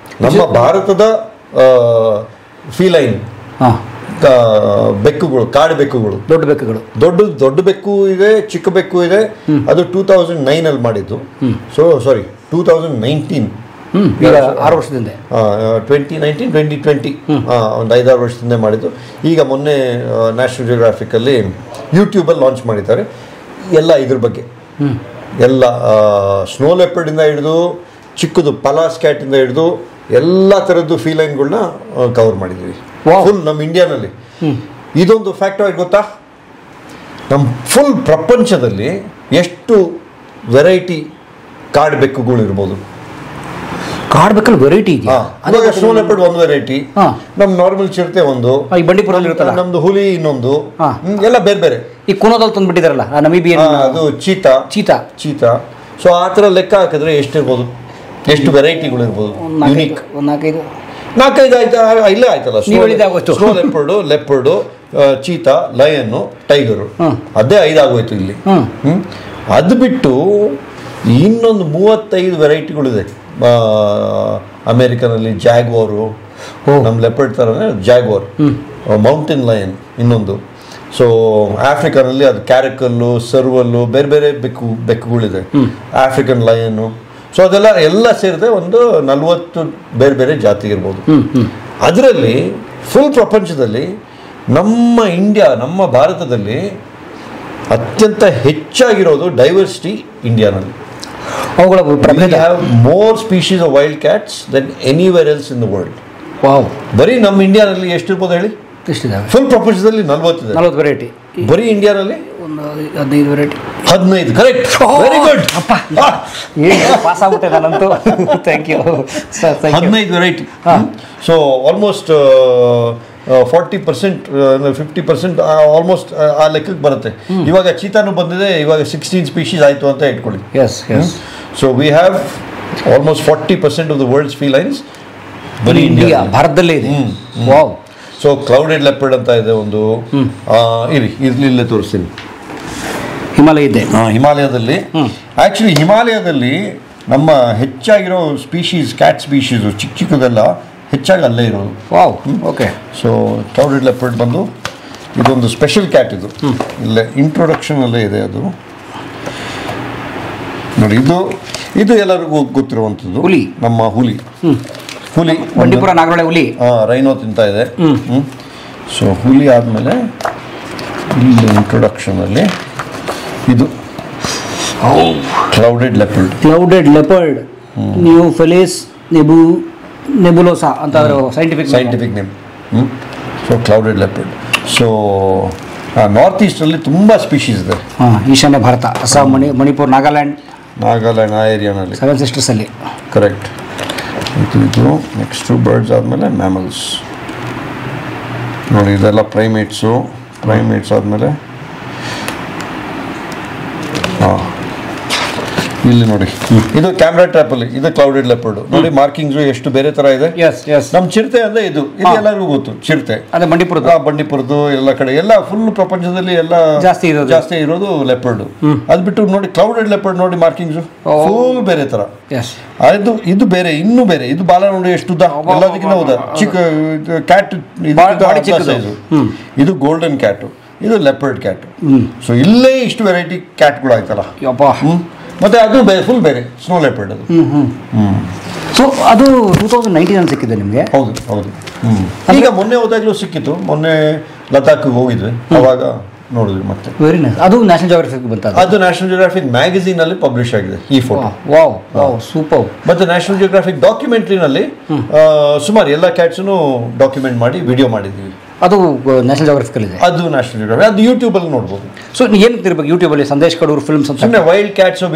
ನಮ್ಮ ಭಾರತದ ಫೀಲೈನ್ ಬೆಕ್ಕುಗಳು, ಕಾಡು ಬೆಕ್ಕುಗಳು, ದೊಡ್ಡ ಬೆಕ್ಕು ಇದೆ, ಚಿಕ್ಕ ಬೆಕ್ಕು ಇದೆ. ಅದು 2009 ಮಾಡಿದ್ದು. ಸೊ ಸಾರಿ 2019, 6 ವರ್ಷದಿಂದ, 2019 2020 ಒಂದು 5-6 ವರ್ಷದಿಂದ ಮಾಡಿದ್ದು. ಈಗ ಮೊನ್ನೆ ನ್ಯಾಷನಲ್ ಜಿಯೋಗ್ರಾಫಿಕಲ್ಲಿ ಯೂಟ್ಯೂಬಲ್ಲಿ ಲಾಂಚ್ ಮಾಡಿದ್ದಾರೆ. ಎಲ್ಲ ಇದ್ರ ಬಗ್ಗೆ ಎಲ್ಲ ಸ್ನೋ ಲೆಪರ್ಡಿಂದ ಹಿಡಿದು ಚಿಕ್ಕದು ಪಲಾಸ್ ಕ್ಯಾಟಿಂದ ಹಿಡಿದು ಎಲ್ಲ ಥರದ್ದು ಫೀಲೈನ್ಗಳನ್ನ ಕವರ್ ಮಾಡಿದ್ದೀವಿ ಫುಲ್ ನಮ್ಮ ಇಂಡಿಯಾನಲ್ಲಿ. ಇದೊಂದು ಫ್ಯಾಕ್ಟ್ ಗೊತ್ತಾ, ನಮ್ಮ ಫುಲ್ ಪ್ರಪಂಚದಲ್ಲಿ ಎಷ್ಟು ವೆರೈಟಿ ಕಾಡು ಬೆಕ್ಕುಗಳು ಇರ್ಬೋದು? ಕಾಡು ಬೆಕ್ಕಲ್ಲಿ ವೆರೈಟಿ ಇದೆಯಾ? ಸ್ನೋ ಲೆಪರ್ಡ್ ಒಂದು ವೆರೈಟಿ, ನಮ್ ನಾರ್ಮಲ್ ಚಿರತೆ ಒಂದು, ಬಂಡೀಪುರಲ್ಲಿ ಇರುತ್ತಲ್ಲ ನಮ್ದು ಹುಲಿ ಇನ್ನೊಂದು, ಎಲ್ಲ ಬೇರೆ ಬೇರೆ. ಈ ಕುನೋದಲ್ಲಿ ತಂದ್ಬಿಟ್ಟಿದಾರಲ್ಲ ನಮೀಬಿಯನ್, ಅದು ಚೀತಾ. ಸೊ ಆ ಥರ ಲೆಕ್ಕ ಹಾಕಿದ್ರೆ ಎಷ್ಟಿರ್ಬೋದು, ಎಷ್ಟು ವೆರೈಟಿಗಳು ಇರ್ಬೋದು? ಯುನಿಕ್ 4-5 ಆಯ್ತಾ? ಇಲ್ಲೇ ಆಯ್ತಲ್ಲ, ಸ್ನೋ ಲೆಪರ್ಡು, ಚೀತಾ, ಲಯನ್ನು, ಟೈಗರು, ಅದೇ 5 ಆಗೋಯ್ತು ಇಲ್ಲಿ. ಅದು ಬಿಟ್ಟು ಇನ್ನೊಂದು 35 ವೆರೈಟಿಗಳಿದೆ. ಅಮೇರಿಕನಲ್ಲಿ ಜಾಗ್ವಾರು, ನಮ್ಮ ಲೆಪರ್ಡ್ ಥರನೇ ಜಾಗ್ವಾರ್, ಮೌಂಟೇನ್ ಲಯನ್ ಇನ್ನೊಂದು. ಸೊ ಆಫ್ರಿಕಾನಲ್ಲಿ ಅದು ಕ್ಯಾರಕಲ್ಲು, ಸರ್ವಲ್ಲು, ಬೇರೆ ಬೇರೆ ಬೆಕ್ಕುಗಳಿದೆ, ಆಫ್ರಿಕನ್ ಲಯನ್ನು. ಸೊ ಅದೆಲ್ಲ ಸೇರಿದೆ ಒಂದು 40 ಬೇರೆ ಬೇರೆ ಜಾತಿ ಇರ್ಬೋದು. ಅದರಲ್ಲಿ ಫುಲ್ ಪ್ರಪಂಚದಲ್ಲಿ ನಮ್ಮ ಇಂಡಿಯಾ, ನಮ್ಮ ಭಾರತದಲ್ಲಿ ಅತ್ಯಂತ ಹೆಚ್ಚಾಗಿರೋದು ಡೈವರ್ಸಿಟಿ ಇಂಡಿಯಾನಲ್ಲಿ. ಅವುಗಳ have more species of wild cats than anywhere else in the world. ಬರೀ ನಮ್ಮ ಇಂಡಿಯಾನಲ್ಲಿ ಎಷ್ಟಿರ್ಬೋದು ಹೇಳಿ? ಫುಲ್ ಪ್ರಪಂಚದಲ್ಲಿ 40 ವೆರೈಟಿ, ಬರೀ ಇಂಡಿಯಾನಲ್ಲಿ 15 variety. 15, correct, very good. Pass ಆಗ್ಬಿಟ್ಟೆ ನಾನಂತೂ. Thank you. 15 variety. So almost 40%, 50% almost ಆ ಲೆಕ್ಕಕ್ಕೆ ಬರುತ್ತೆ. ಇವಾಗ ಚೀತಾನು ಬಂದಿದೆ, ಇವಾಗ 16 ಸ್ಪೀಶೀಸ್ ಆಯಿತು ಅಂತ ಇಟ್ಕೊಳ್ಳಿ. So we have almost 40% of the world's felines ಬರೀ ಇಂಡಿಯಾ, ಭಾರತದಲ್ಲೇ ಇದೆ. ವಾವ್. ಸೊ ಕ್ಲೌಡೆಡ್ ಲೆಪರ್ಡ್ ಅಂತ ಇದೆ ಒಂದು, ಇಲ್ಲೇ ತೋರಿಸ್ತೀನಿ. ಹಿಮಾಲಯ ಇದೆ, ಹಿಮಾಲಯದಲ್ಲಿ. ಆ್ಯಕ್ಚುಲಿ ಹಿಮಾಲಯದಲ್ಲಿ ನಮ್ಮ ಹೆಚ್ಚಾಗಿರೋ ಸ್ಪೀಶೀಸ್, ಕ್ಯಾಟ್ ಸ್ಪೀಶೀಸು ಚಿಕ್ಕದೆಲ್ಲ ಹೆಚ್ಚಾಗಿ ಅಲ್ಲೇ ಇರೋದು. Wow, okay. So clouded leopard ಬಂದು ಇದೊಂದು ಸ್ಪೆಷಲ್ ಕ್ಯಾಟ್. ಇದು ಇಲ್ಲೇ ಇಂಟ್ರೊಡಕ್ಷನಲ್ಲೇ ಇದೆ. ಅದು ನೋಡಿ, ಇದು ಎಲ್ಲರಿಗೂ ಗೊತ್ತಿರುವಂಥದ್ದು ಹುಲಿ, ನಮ್ಮ ಹುಲಿ. ಬಂಡೀಪುರ ನಾಗರಹೊಳೆ ಹುಲಿ, ರೈನೋ ತಿಂತಾ ಇದೆ. ಸೊ ಹುಲಿ ಆದಮೇಲೆ ಇಲ್ಲಿ ಇಂಟ್ರೊಡಕ್ಷನಲ್ಲಿ ಇದು ಕ್ಲೌಡೆಡ್ ಲೆಪರ್ಡ್, ನ್ಯೂ ಫೆಲಿಸ್ ನೆಬುಲೋಸಾ ಅಂತ scientific name. So clouded leopard. So north ಈಸ್ಟಲ್ಲಿ ತುಂಬ ಸ್ಪೀಶೀಸ್ ಇದೆ. ಈಶಾನ್ಯ ಭಾರತ, ಅಸ್ಸಾಂ, ಮಣಿಪುರ್, ನಾಗಾಲ್ಯಾಂಡ್ ಆ ಏರಿಯಾನಲ್ಲಿ 7 ಸಿಸ್ಟರ್ಸಲ್ಲಿ. ಕರೆಕ್ಟ್. ಇದು ನೆಕ್ಸ್ಟು ಬರ್ಡ್ಸ್ ಆದಮೇಲೆ ಮ್ಯಾಮಲ್ಸ್. ನೋಡಿ, ಇದೆಲ್ಲ ಪ್ರೈಮೇಟ್ಸ್ ಆದಮೇಲೆ ಇಲ್ಲಿ ನೋಡಿ, ಇದು ಕ್ಯಾಮ್ರಾ ಟ್ರ್ಯಾಪಲ್ಲಿ, ಇದು ಕ್ಲೌಡೆಡ್ ಲೆಪರ್ಡ್. ನೋಡಿ ಮಾರ್ಕಿಂಗ್ಸು ಎಷ್ಟು ಬೇರೆ ತರ ಇದೆ. ನಮ್ಮ ಚಿರತೆ ಅಂದ್ರೆ ಇದು ಎಲ್ಲರಿಗೂ ಗೊತ್ತು, ಚಿರತೆ. ಬಂಡೀಪುರದ್ದು ಎಲ್ಲ ಕಡೆ, ಎಲ್ಲ ಫುಲ್ ಪ್ರಪಂಚದಲ್ಲಿ ಎಲ್ಲ ಜಾಸ್ತಿ ಇರೋದು ಲೆಪರ್ಡ್. ಅದ್ ಬಿಟ್ಟು ನೋಡಿ ಕ್ಲೌಡೆಡ್ ಲೆಪರ್ಡ್, ನೋಡಿ ಮಾರ್ಕಿಂಗ್ಸು ಫುಲ್ ಬೇರೆ ತರ. ಇದು ಬೇರೆ, ಇನ್ನೂ ಬೇರೆ. ಇದು ಬಾಲ ನೋಡಿ ಎಷ್ಟು ಉದ್ದ, ಎಲ್ಲದಕ್ಕಿಂತ ಉದ್ದ. ಚಿಕ್ಕ ಕ್ಯಾಟ್ ಸೈಜು. ಇದು ಗೋಲ್ಡನ್ ಕ್ಯಾಟು, ಇದು ಲೆಪರ್ಡ್ ಕ್ಯಾಟ್. ಸೊ ಇಲ್ಲೇ ಇಷ್ಟು ವೆರೈಟಿ ಕ್ಯಾಟ್ಗಳು ಆಯ್ತಲ್ಲ. ಮತ್ತೆ ಅದು ಫುಲ್ ಬೇರೆ ಸ್ನೋ ಲೆಪರ್ಡ್. ಅದು ಸೊ ಅದು 2019 ಸಿಕ್ಕಿದೆ ನಿಮಗೆ? ಹೌದು. ಈಗ ಮೊನ್ನೆ ಹೋದಾಗಲೂ ಸಿಕ್ಕಿತ್ತು. ಮೊನ್ನೆ ಲದಾಖ್ ಹೋಗಿದ್ವಿ, ಅವಾಗ ನೋಡಿದ್ವಿ. ಮತ್ತೆ ವೆರಿ ನೈಸ್. ಅದು ನ್ಯಾಷನಲ್ ಜಿಯೋಗ್ರಫಿಕ್ ಬಂತ? ಅದು ನ್ಯಾಷನಲ್ ಜಿಯೋಗ್ರಫಿಕ್ ಮ್ಯಾಗಝೀನ್ ಅಲ್ಲಿ ಪಬ್ಲಿಷ್ ಆಗಿದೆ ಈ ಫೋಟೋ. Wow, super. ಮತ್ತೆ ನ್ಯಾಷನಲ್ ಜಿಯೋಗ್ರಫಿಕ್ ಡಾಕ್ಯುಮೆಂಟ್ರಿನಲ್ಲಿ ಸುಮಾರು ಎಲ್ಲ ಕ್ಯಾಟ್ಸನ್ನು ಡಾಕ್ಯುಮೆಂಟ್ ಮಾಡಿ ವಿಡಿಯೋ ಮಾಡಿದ್ದೀವಿ. ಅದು ನ್ಯಾಷನಲ್ ಜಿಯೋಗ್ರಫಿಕಲ್ ಇದೆ. ಅದು ನ್ಯಾಷನಲ್ ಜಿಯೋಗ್ರಫಿಕ್, ಅದು ಯೂಟ್ಯೂಬಲ್ಲಿ ನೋಡ್ಬೋದು. ಸೊ ಏನು ತಿರ್ಬೇಕು ಯೂಟ್ಯೂಬಲ್ಲಿ ಸಂದೇಶ್ ಕಡೂರ್ ಫಿಲ್ಮ್ಸ್ ಅಂತ ಸುಮ್ಮನೆ ವೈಲ್ಡ್ ಕ್ಯಾಟ್ಸ್ ಆಫ್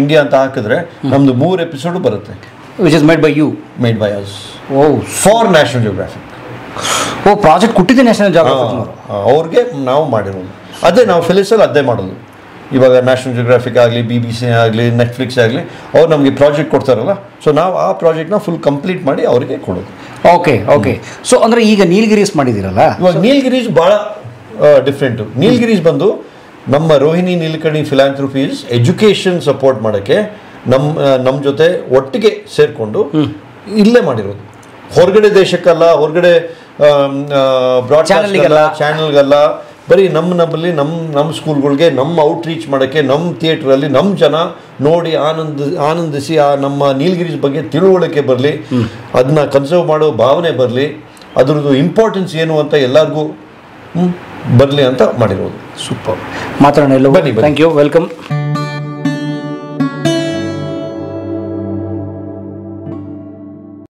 ಇಂಡಿಯಾ ಅಂತ ಹಾಕಿದ್ರೆ ನಮ್ದು 3 ಎಪಿಸೋಡ್ ಬರುತ್ತೆ. Which is made by you? Made by us. Oh, for National Geographic. ಓ ಪ್ರಾಜೆಕ್ಟ್ ಕೊಟ್ಟಿದ್ದೆ ನ್ಯಾಷನಲ್ ಜಾಗ್ರಫಿಕ್ ಅವ್ರಿಗೆ ನಾವು ಮಾಡಿರೋದು ಅದೇ, ನಾವು ಫಿಲಿಸಲ್ಲಿ ಅದೇ ಮಾಡೋದು. ಇವಾಗ ನ್ಯಾಷನಲ್ ಜಿಯೋಗ್ರಾಫಿಕ್ ಆಗಲಿ, BBC ಆಗಲಿ, ನೆಟ್ಫ್ಲಿಕ್ಸ್ ಆಗಲಿ, ಅವ್ರು ನಮಗೆ ಪ್ರಾಜೆಕ್ಟ್ ಕೊಡ್ತಾರಲ್ಲ, ಸೊ ನಾವು ಆ ಪ್ರಾಜೆಕ್ಟ್ನ ಫುಲ್ ಕಂಪ್ಲೀಟ್ ಮಾಡಿ ಅವರಿಗೆ ಕೊಡೋದು. ಓಕೆ. ಸೊ ಅಂದರೆ ಈಗ ನೀಲಗಿರೀಸ್ ಮಾಡಿದ್ದೀರಲ್ಲ, ಇವಾಗ ನೀಲಗಿರೀಸ್ ಭಾಳ ಡಿಫ್ರೆಂಟು. ನೀಲಗಿರೀಸ್ ಬಂದು ನಮ್ಮ ರೋಹಿಣಿ ನೀಲಕರ್ಣಿ ಫಿಲಾಂಥ್ರಫೀಸ್ ಎಜುಕೇಷನ್ ಸಪೋರ್ಟ್ ಮಾಡೋಕ್ಕೆ ನಮ್ಮ ಜೊತೆ ಒಟ್ಟಿಗೆ ಸೇರಿಕೊಂಡು ಇಲ್ಲೇ ಮಾಡಿರೋದು. ಹೊರಗಡೆ ದೇಶಕ್ಕಲ್ಲ, ಹೊರಗಡೆ ಬ್ರಾಡ್ಕಾಸ್ಟ್ಗಲ್ಲ, ಚಾನಲ್ಗಲ್ಲ, ಬರೀ ನಮ್ಮಲ್ಲಿ ನಮ್ಮ ಸ್ಕೂಲ್ಗಳಿಗೆ ನಮ್ಮ ಔಟ್ರೀಚ್ ಮಾಡೋಕ್ಕೆ, ನಮ್ಮ ಥಿಯೇಟ್ರಲ್ಲಿ ನಮ್ಮ ಜನ ನೋಡಿ ಆನಂದಿಸಿ ಆ ನಮ್ಮ ನೀಲಗಿರೀಸ್ ಬಗ್ಗೆ ತಿಳುವಳಿಕೆ ಬರಲಿ, ಅದನ್ನ ಕನ್ಸರ್ವ್ ಮಾಡೋ ಭಾವನೆ ಬರಲಿ, ಅದ್ರದ್ದು ಇಂಪಾರ್ಟೆನ್ಸ್ ಏನು ಅಂತ ಎಲ್ಲರಿಗೂ ಬರಲಿ ಅಂತ ಮಾಡಿರೋದು. ಸೂಪರ್. ಮಾತಾಡೋಣ. Thank you, welcome.